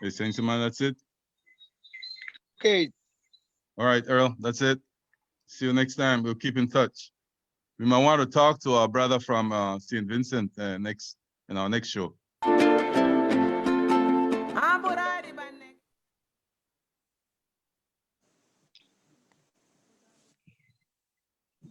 Hey, Saint Man, that's it.
Okay.
All right, Earl, that's it. See you next time. We'll keep in touch. We might want to talk to our brother from St. Vincent next in our next show.
Ah, but